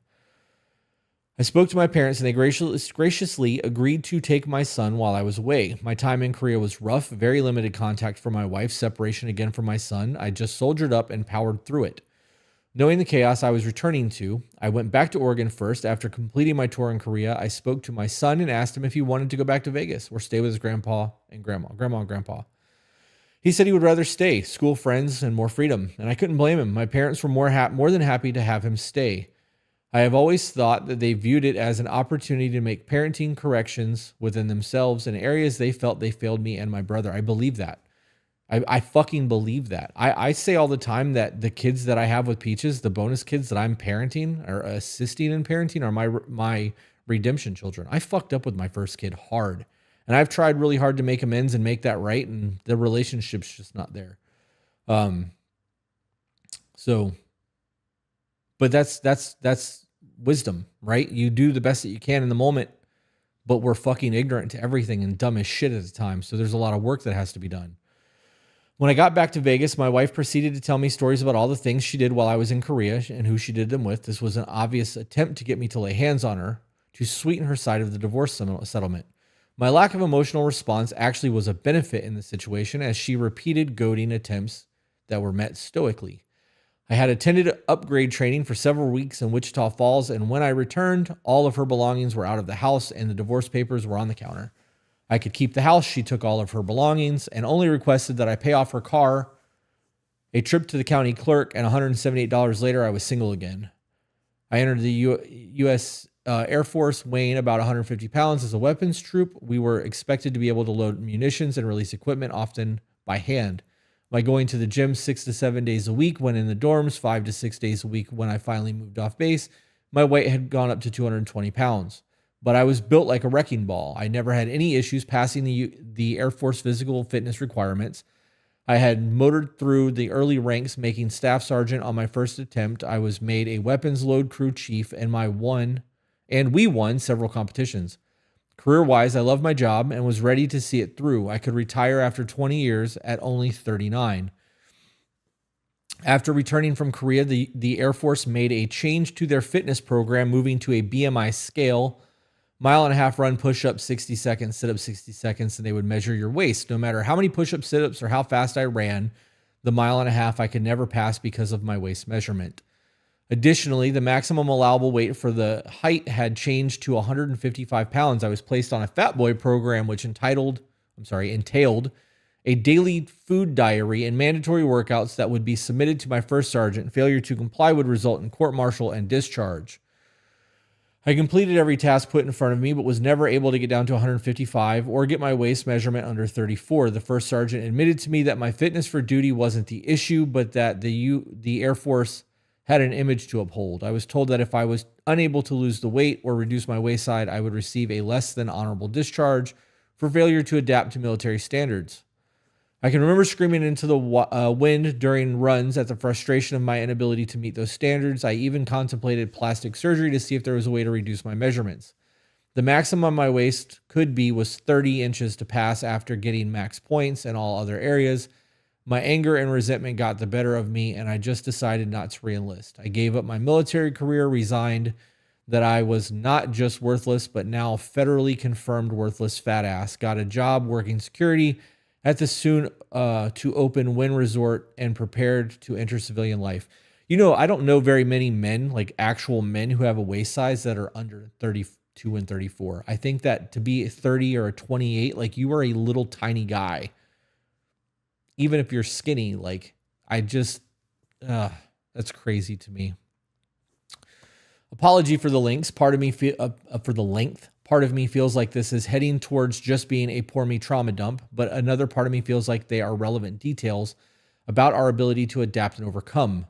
I spoke to my parents, and they graciously agreed to take my son while I was away. My time in Korea was rough, very limited contact for my wife, separation again from my son. I just soldiered up and powered through it. Knowing the chaos I was returning to, I went back to Oregon first. After completing my tour in Korea, I spoke to my son and asked him if he wanted to go back to Vegas or stay with his grandma and grandpa. He said he would rather stay, school friends, and more freedom, and I couldn't blame him. My parents were more than happy to have him stay. I have always thought that they viewed it as an opportunity to make parenting corrections within themselves in areas they felt they failed me and my brother. I believe that. I fucking believe that. I say all the time that the kids that I have with Peaches, the bonus kids that I'm parenting or assisting in parenting, are my redemption children. I fucked up with my first kid hard, and I've tried really hard to make amends and make that right, and the relationship's just not there. But that's wisdom, right? You do the best that you can in the moment, but we're fucking ignorant to everything and dumb as shit at the time. So there's a lot of work that has to be done. When I got back to Vegas, my wife proceeded to tell me stories about all the things she did while I was in Korea and who she did them with. This was an obvious attempt to get me to lay hands on her, to sweeten her side of the divorce settlement. My lack of emotional response actually was a benefit in the situation, as she repeated goading attempts that were met stoically. I had attended upgrade training for several weeks in Wichita Falls, and when I returned, all of her belongings were out of the house and the divorce papers were on the counter. I could keep the house. She took all of her belongings and only requested that I pay off her car. A trip to the county clerk, and $178 later, I was single again. I entered the U.S. Air Force, weighing about 150 pounds as a weapons troop. We were expected to be able to load munitions and release equipment, often by hand. By going to the gym 6 to 7 days a week when in the dorms, 5 to 6 days a week when I finally moved off base, my weight had gone up to 220 pounds. But I was built like a wrecking ball. I never had any issues passing the Air Force physical fitness requirements. I had motored through the early ranks, making staff sergeant on my first attempt. I was made a weapons load crew chief, and we won several competitions. Career-wise, I loved my job and was ready to see it through. I could retire after 20 years at only 39. After returning from Korea, the Air Force made a change to their fitness program, moving to a BMI scale. Mile-and-a-half run, push-up 60 seconds, sit-up 60 seconds, and they would measure your waist. No matter how many push-ups, sit-ups, or how fast I ran, the mile-and-a-half I could never pass because of my waist measurement. Additionally, the maximum allowable weight for the height had changed to 155 pounds. I was placed on a fat boy program, which entailed a daily food diary and mandatory workouts that would be submitted to my first sergeant. Failure to comply would result in court-martial and discharge. I completed every task put in front of me, but was never able to get down to 155 or get my waist measurement under 34. The first sergeant admitted to me that my fitness for duty wasn't the issue, but that the Air Force had an image to uphold. I was told that if I was unable to lose the weight or reduce my waist size, I would receive a less than honorable discharge for failure to adapt to military standards. I can remember screaming into the wind during runs at the frustration of my inability to meet those standards. I even contemplated plastic surgery to see if there was a way to reduce my measurements. The maximum my waist could be was 30 inches to pass after getting max points in all other areas. My anger and resentment got the better of me, and I just decided not to re-enlist. I gave up my military career, resigned that I was not just worthless, but now federally confirmed worthless fat ass. Got a job working security at the soon to open Wynn Resort and prepared to enter civilian life. You know, I don't know very many men, like actual men who have a waist size that are under 32 and 34. I think that to be a 30 or a 28, like you are a little tiny guy. Even if you're skinny, like that's crazy to me. Apology for the links. Part of me for the length. Part of me feels like this is heading towards just being a poor me trauma dump, but another part of me feels like they are relevant details about our ability to adapt and overcome.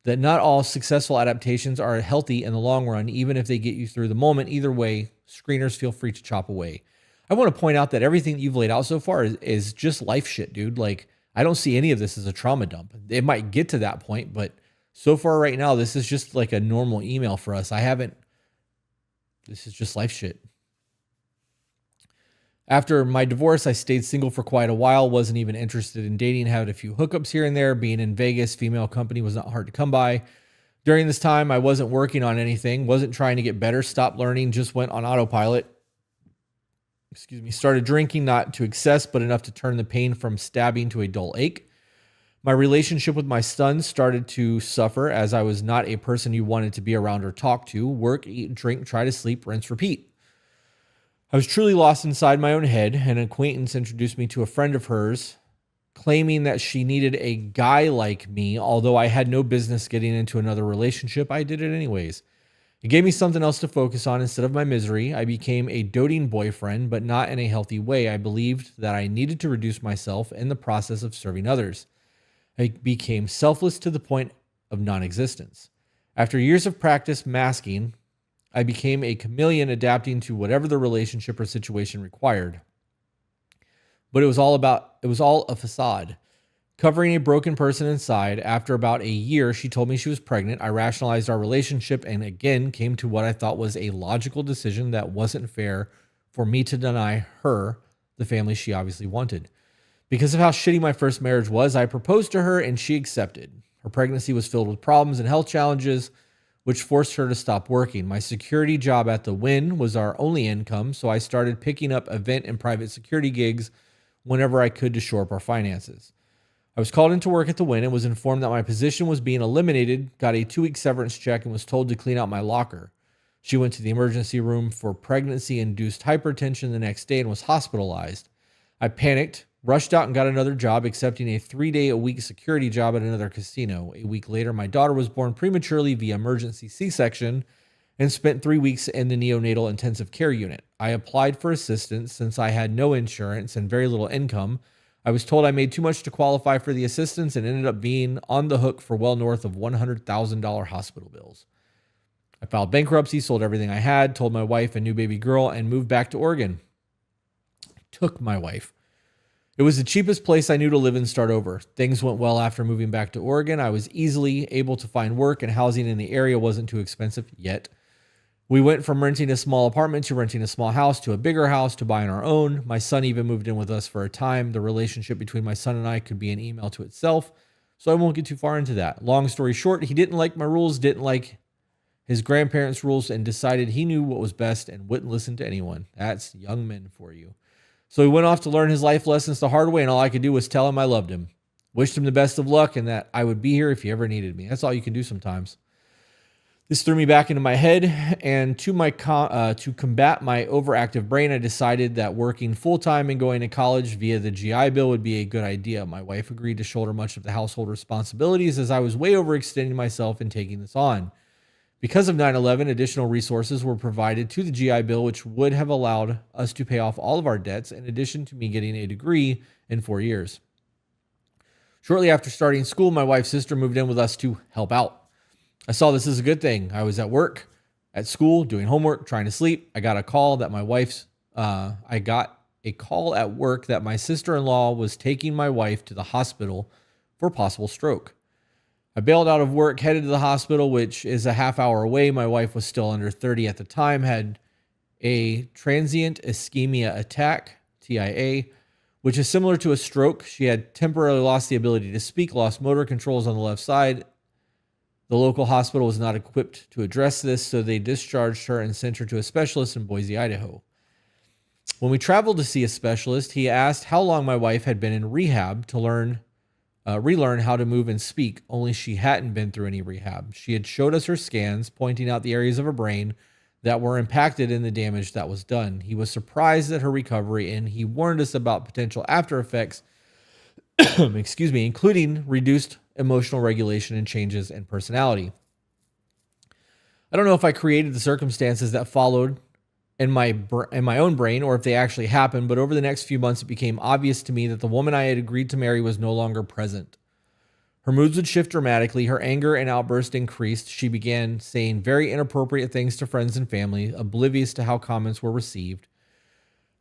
That not all successful adaptations are healthy in the long run, even if they get you through the moment. Either way, screeners feel free to chop away. I want to point out that everything that you've laid out so far is just life shit, dude. Like, I don't see any of this as a trauma dump. It might get to that point, but so far right now, this is just like a normal email for us. This is just life shit. After my divorce, I stayed single for quite a while, wasn't even interested in dating, had a few hookups here and there. Being in Vegas, female company was not hard to come by. During this time, I wasn't working on anything, wasn't trying to get better, stopped learning, just went on autopilot. Started drinking, not to excess, but enough to turn the pain from stabbing to a dull ache. My relationship with my son started to suffer as I was not a person you wanted to be around or talk to. Work, eat, drink, try to sleep, rinse, repeat. I was truly lost inside my own head. An acquaintance introduced me to a friend of hers, claiming that she needed a guy like me. Although I had no business getting into another relationship, I did it anyways. It gave me something else to focus on instead of my misery. I became a doting boyfriend, but not in a healthy way. I believed that I needed to reduce myself in the process of serving others. I became selfless to the point of non-existence. After years of practice masking, I became a chameleon, adapting to whatever the relationship or situation required. But it was all a facade. Covering a broken person inside. After about a year, she told me she was pregnant. I rationalized our relationship and again came to what I thought was a logical decision that wasn't fair for me to deny her the family she obviously wanted. Because of how shitty my first marriage was, I proposed to her and she accepted. Her pregnancy was filled with problems and health challenges, which forced her to stop working. My security job at the Wynn was our only income, so I started picking up event and private security gigs whenever I could to shore up our finances. I was called into work at the Wynn and was informed that my position was being eliminated, got a 2-week severance check, and was told to clean out my locker. She went to the emergency room for pregnancy-induced hypertension the next day and was hospitalized. I panicked, rushed out and got another job, accepting a 3-day-a-week security job at another casino. A week later, my daughter was born prematurely via emergency C-section and spent 3 weeks in the neonatal intensive care unit. I applied for assistance since I had no insurance and very little income. I was told I made too much to qualify for the assistance and ended up being on the hook for well north of $100,000 hospital bills. I filed bankruptcy, sold everything I had, told my wife and new baby girl, and moved back to Oregon. I took my wife. It was the cheapest place I knew to live and start over. Things went well after moving back to Oregon. I was easily able to find work and housing in the area wasn't too expensive yet. We went from renting a small apartment to renting a small house to a bigger house to buying our own. My son even moved in with us for a time. The relationship between my son and I could be an email to itself, so I won't get too far into that. Long story short, he didn't like my rules, didn't like his grandparents' rules, and decided he knew what was best and wouldn't listen to anyone. That's young men for you. So he went off to learn his life lessons the hard way, and all I could do was tell him I loved him. Wished him the best of luck and that I would be here if he ever needed me. That's all you can do sometimes. This threw me back into my head, and to combat my overactive brain, I decided that working full-time and going to college via the GI Bill would be a good idea. My wife agreed to shoulder much of the household responsibilities as I was way overextending myself in taking this on. Because of 9/11, additional resources were provided to the GI Bill, which would have allowed us to pay off all of our debts, in addition to me getting a degree in 4 years. Shortly after starting school, my wife's sister moved in with us to help out. I saw this as a good thing. I was at work, at school, doing homework, trying to sleep. I got a call at work that my sister-in-law was taking my wife to the hospital for possible stroke. I bailed out of work, headed to the hospital, which is a half hour away. My wife was still under 30 at the time, had a transient ischemia attack, TIA, which is similar to a stroke. She had temporarily lost the ability to speak, lost motor controls on the left side. The local hospital was not equipped to address this, so they discharged her and sent her to a specialist in Boise, Idaho. When we traveled to see a specialist, he asked how long my wife had been in rehab to relearn how to move and speak, only she hadn't been through any rehab. She had showed us her scans, pointing out the areas of her brain that were impacted in the damage that was done. He was surprised at her recovery, and he warned us about potential after effects, including reduced emotional regulation and changes in personality. I don't know if I created the circumstances that followed in my own brain or if they actually happened, but over the next few months, it became obvious to me that the woman I had agreed to marry was no longer present. Her moods would shift dramatically. Her anger and outburst increased. She began saying very inappropriate things to friends and family, oblivious to how comments were received.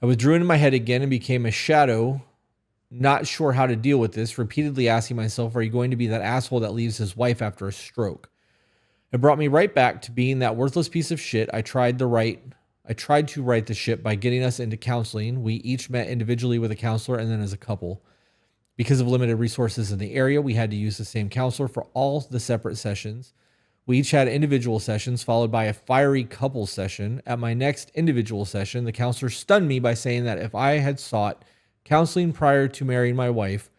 I withdrew into my head again and became a shadow, not sure how to deal with this, repeatedly asking myself, are you going to be that asshole that leaves his wife after a stroke? It brought me right back to being that worthless piece of shit. I tried to right the ship by getting us into counseling. We each met individually with a counselor and then as a couple. Because of limited resources in the area, we had to use the same counselor for all the separate sessions. We each had individual sessions followed by a fiery couple session. At my next individual session, the counselor stunned me by saying that if I had sought counseling prior to marrying my wife,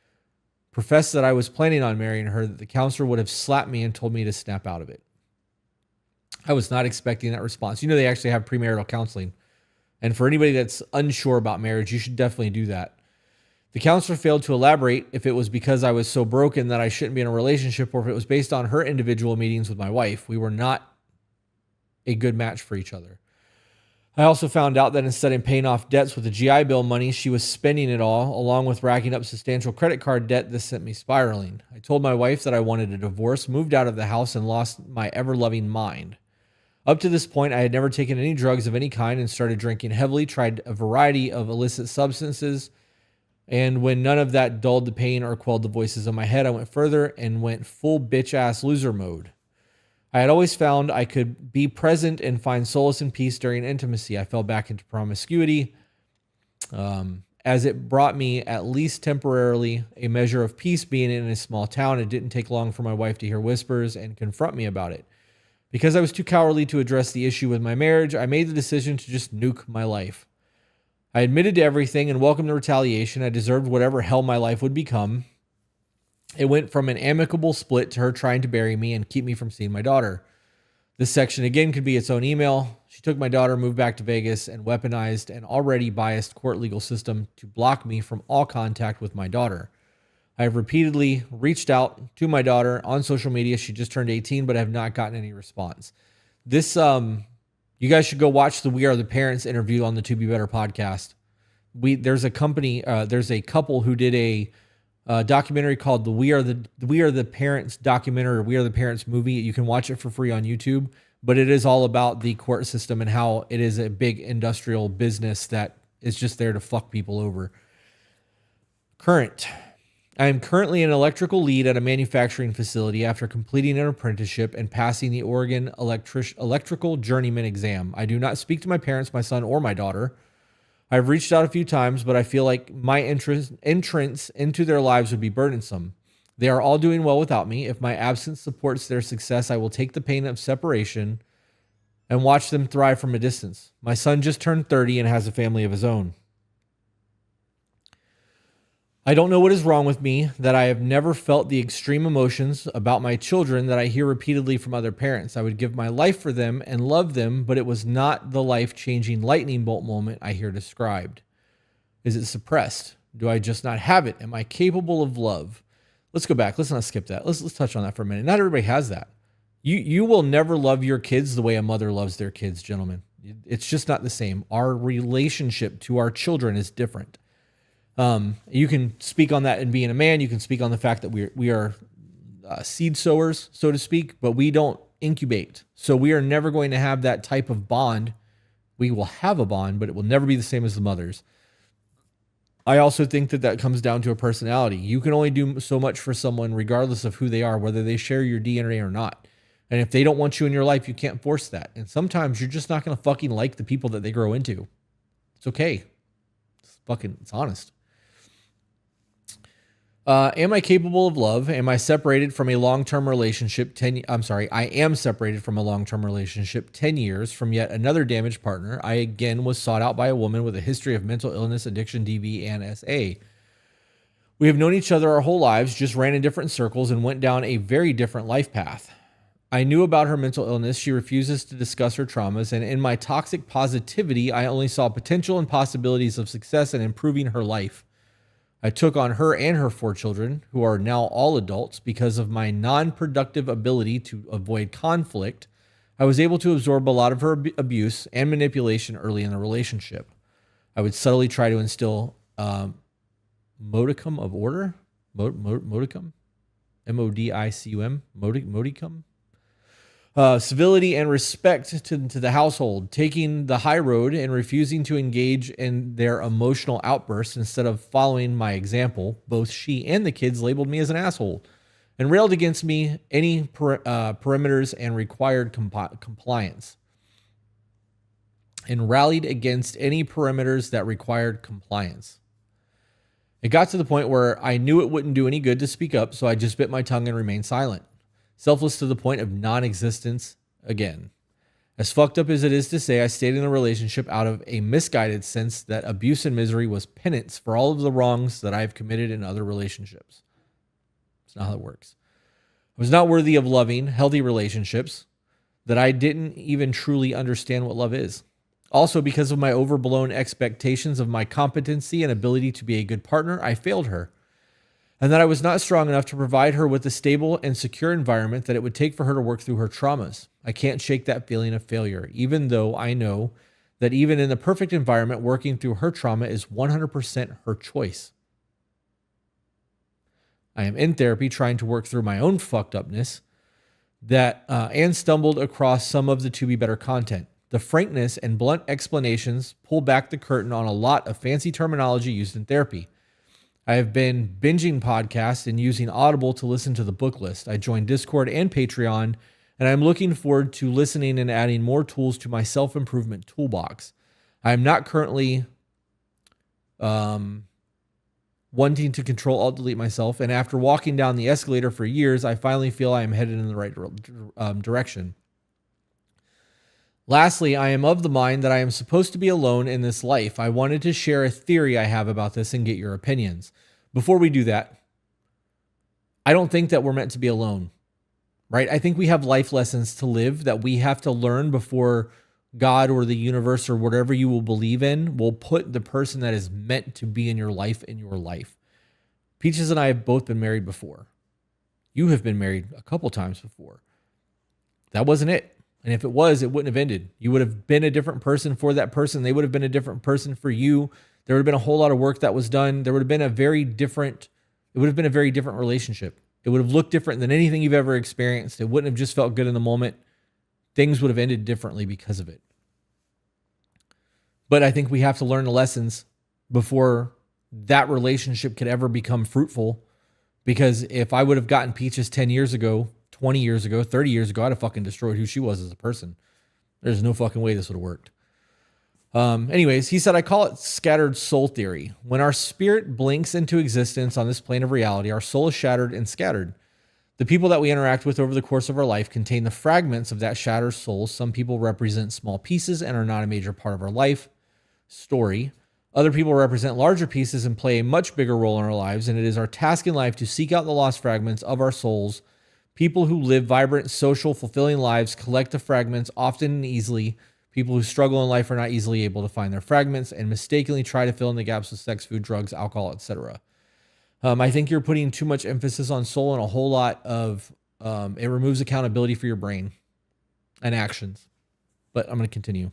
professed that I was planning on marrying her, that the counselor would have slapped me and told me to snap out of it. I was not expecting that response. You know, they actually have premarital counseling. And for anybody that's unsure about marriage, you should definitely do that. The counselor failed to elaborate if it was because I was so broken that I shouldn't be in a relationship or if it was based on her individual meetings with my wife. We were not a good match for each other. I also found out that instead of paying off debts with the GI Bill money, she was spending it all, along with racking up substantial credit card debt. This sent me spiraling. I told my wife that I wanted a divorce, moved out of the house, and lost my ever-loving mind. Up to this point, I had never taken any drugs of any kind and started drinking heavily, tried a variety of illicit substances, and when none of that dulled the pain or quelled the voices in my head, I went further and went full bitch-ass loser mode. I had always found I could be present and find solace and peace during intimacy. I fell back into promiscuity, as it brought me, at least temporarily, a measure of peace being in a small town. It didn't take long for my wife to hear whispers and confront me about it. Because I was too cowardly to address the issue with my marriage, I made the decision to just nuke my life. I admitted to everything and welcomed the retaliation. I deserved whatever hell my life would become. It went from an amicable split to her trying to bury me and keep me from seeing my daughter. This section again could be its own email. She took my daughter, moved back to Vegas, and weaponized an already biased court legal system to block me from all contact with my daughter. I have repeatedly reached out to my daughter on social media. She just turned 18, but I have not gotten any response. This, you guys should go watch the We Are the Parents interview on the To Be Better podcast. There's a couple who did a documentary called the We Are the Parents documentary, or We Are the Parents movie. You can watch it for free on YouTube, but it is all about the court system and how it is a big industrial business that is just there to fuck people over. I am currently an electrical lead at a manufacturing facility after completing an apprenticeship and passing the Oregon electrical journeyman exam. I do not speak to my parents, my son, or my daughter. I've reached out a few times, but I feel like my entrance into their lives would be burdensome. They are all doing well without me. If my absence supports their success, I will take the pain of separation and watch them thrive from a distance. My son just turned 30 and has a family of his own. I don't know what is wrong with me that I have never felt the extreme emotions about my children that I hear repeatedly from other parents. I would give my life for them and love them, but it was not the life-changing lightning bolt moment I hear described. Is it suppressed? Do I just not have it? Am I capable of love? Let's go back. Let's not skip that. Let's touch on that for a minute. Not everybody has that. You will never love your kids the way a mother loves their kids, gentlemen. It's just not the same. Our relationship to our children is different. You can speak on that in being a man. You can speak on the fact that we are seed sowers, so to speak, but we don't incubate. So we are never going to have that type of bond. We will have a bond, but it will never be the same as the mothers. I also think that comes down to a personality. You can only do so much for someone regardless of who they are, whether they share your DNA or not. And if they don't want you in your life, you can't force that. And sometimes you're just not going to fucking like the people that they grow into. It's okay. It's honest. Am I capable of love? Am I separated from a long-term relationship? I am separated from a long-term relationship 10 years from yet another damaged partner. I again was sought out by a woman with a history of mental illness, addiction, DV, and SA. We have known each other our whole lives, just ran in different circles and went down a very different life path. I knew about her mental illness. She refuses to discuss her traumas, and in my toxic positivity, I only saw potential and possibilities of success in improving her life. I took on her and her 4 children, who are now all adults, because of my non-productive ability to avoid conflict. I was able to absorb a lot of her abuse and manipulation early in the relationship. I would subtly try to instill modicum of order, modicum, M-O-D-I-C-U-M, modicum, civility and respect to the household, taking the high road and refusing to engage in their emotional outbursts instead of following my example. Both she and the kids labeled me as an asshole and railed against me any perimeters and required compliance. And rallied against any perimeters that required compliance. It got to the point where I knew it wouldn't do any good to speak up, so I just bit my tongue and remained silent. Selfless to the point of non-existence again. As fucked up as it is to say, I stayed in a relationship out of a misguided sense that abuse and misery was penance for all of the wrongs that I have committed in other relationships. It's not how it works. I was not worthy of loving, healthy relationships, that I didn't even truly understand what love is. Also, because of my overblown expectations of my competency and ability to be a good partner, I failed her. And that I was not strong enough to provide her with the stable and secure environment that it would take for her to work through her traumas. I can't shake that feeling of failure, even though I know that even in the perfect environment, working through her trauma is 100% her choice. I am in therapy trying to work through my own fucked upness and stumbled across some of the To Be Better content. The frankness and blunt explanations pull back the curtain on a lot of fancy terminology used in therapy. I have been binging podcasts and using Audible to listen to the book list. I joined Discord and Patreon, and I'm looking forward to listening and adding more tools to my self-improvement toolbox. I am not currently wanting to control, alt-delete myself, and after walking down the escalator for years, I finally feel I am headed in the right direction. Lastly, I am of the mind that I am supposed to be alone in this life. I wanted to share a theory I have about this and get your opinions. Before we do that, I don't think that we're meant to be alone, right? I think we have life lessons to live that we have to learn before God or the universe or whatever you will believe in will put the person that is meant to be in your life in your life. Peaches and I have both been married before. You have been married a couple times before. That wasn't it. And if it was, it wouldn't have ended. You would have been a different person for that person. They would have been a different person for you. There would have been a whole lot of work that was done. It would have been a very different relationship. It would have looked different than anything you've ever experienced. It wouldn't have just felt good in the moment. Things would have ended differently because of it. But I think we have to learn the lessons before that relationship could ever become fruitful. Because if I would have gotten Peaches 10 years ago, 20 years ago, 30 years ago, I'd have fucking destroyed who she was as a person. There's no fucking way this would have worked. Anyways, he said, I call it scattered soul theory. When our spirit blinks into existence on this plane of reality, our soul is shattered and scattered. The people that we interact with over the course of our life contain the fragments of that shattered soul. Some people represent small pieces and are not a major part of our life story. Other people represent larger pieces and play a much bigger role in our lives, and it is our task in life to seek out the lost fragments of our souls. People who live vibrant, social, fulfilling lives collect the fragments often and easily. People who struggle in life are not easily able to find their fragments and mistakenly try to fill in the gaps with sex, food, drugs, alcohol, etc. I think you're putting too much emphasis on soul and a whole lot of it removes accountability for your brain and actions. But I'm going to continue.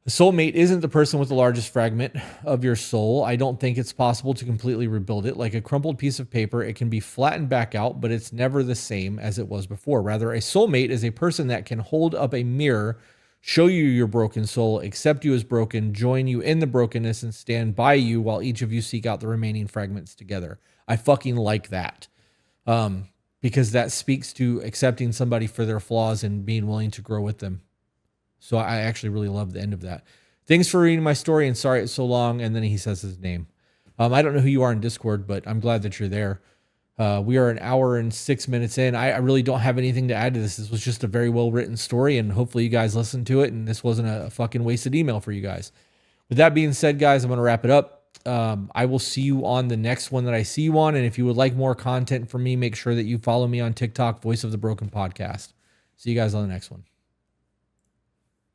A soulmate isn't the person with the largest fragment of your soul. I don't think it's possible to completely rebuild it. Like a crumpled piece of paper, it can be flattened back out, but it's never the same as it was before. Rather, a soulmate is a person that can hold up a mirror, show you your broken soul, accept you as broken, join you in the brokenness, and stand by you while each of you seek out the remaining fragments together. I fucking like that. Because that speaks to accepting somebody for their flaws and being willing to grow with them. So I actually really love the end of that. Thanks for reading my story and sorry it's so long. And then he says his name. I don't know who you are in Discord, but I'm glad that you're there. We are an hour and 6 minutes in. I really don't have anything to add to this. This was just a very well written story and hopefully you guys listened to it and this wasn't a fucking wasted email for you guys. With that being said, guys, I'm going to wrap it up. I will see you on the next one that I see you on. And if you would like more content from me, make sure that you follow me on TikTok, Voice of the Broken Podcast. See you guys on the next one.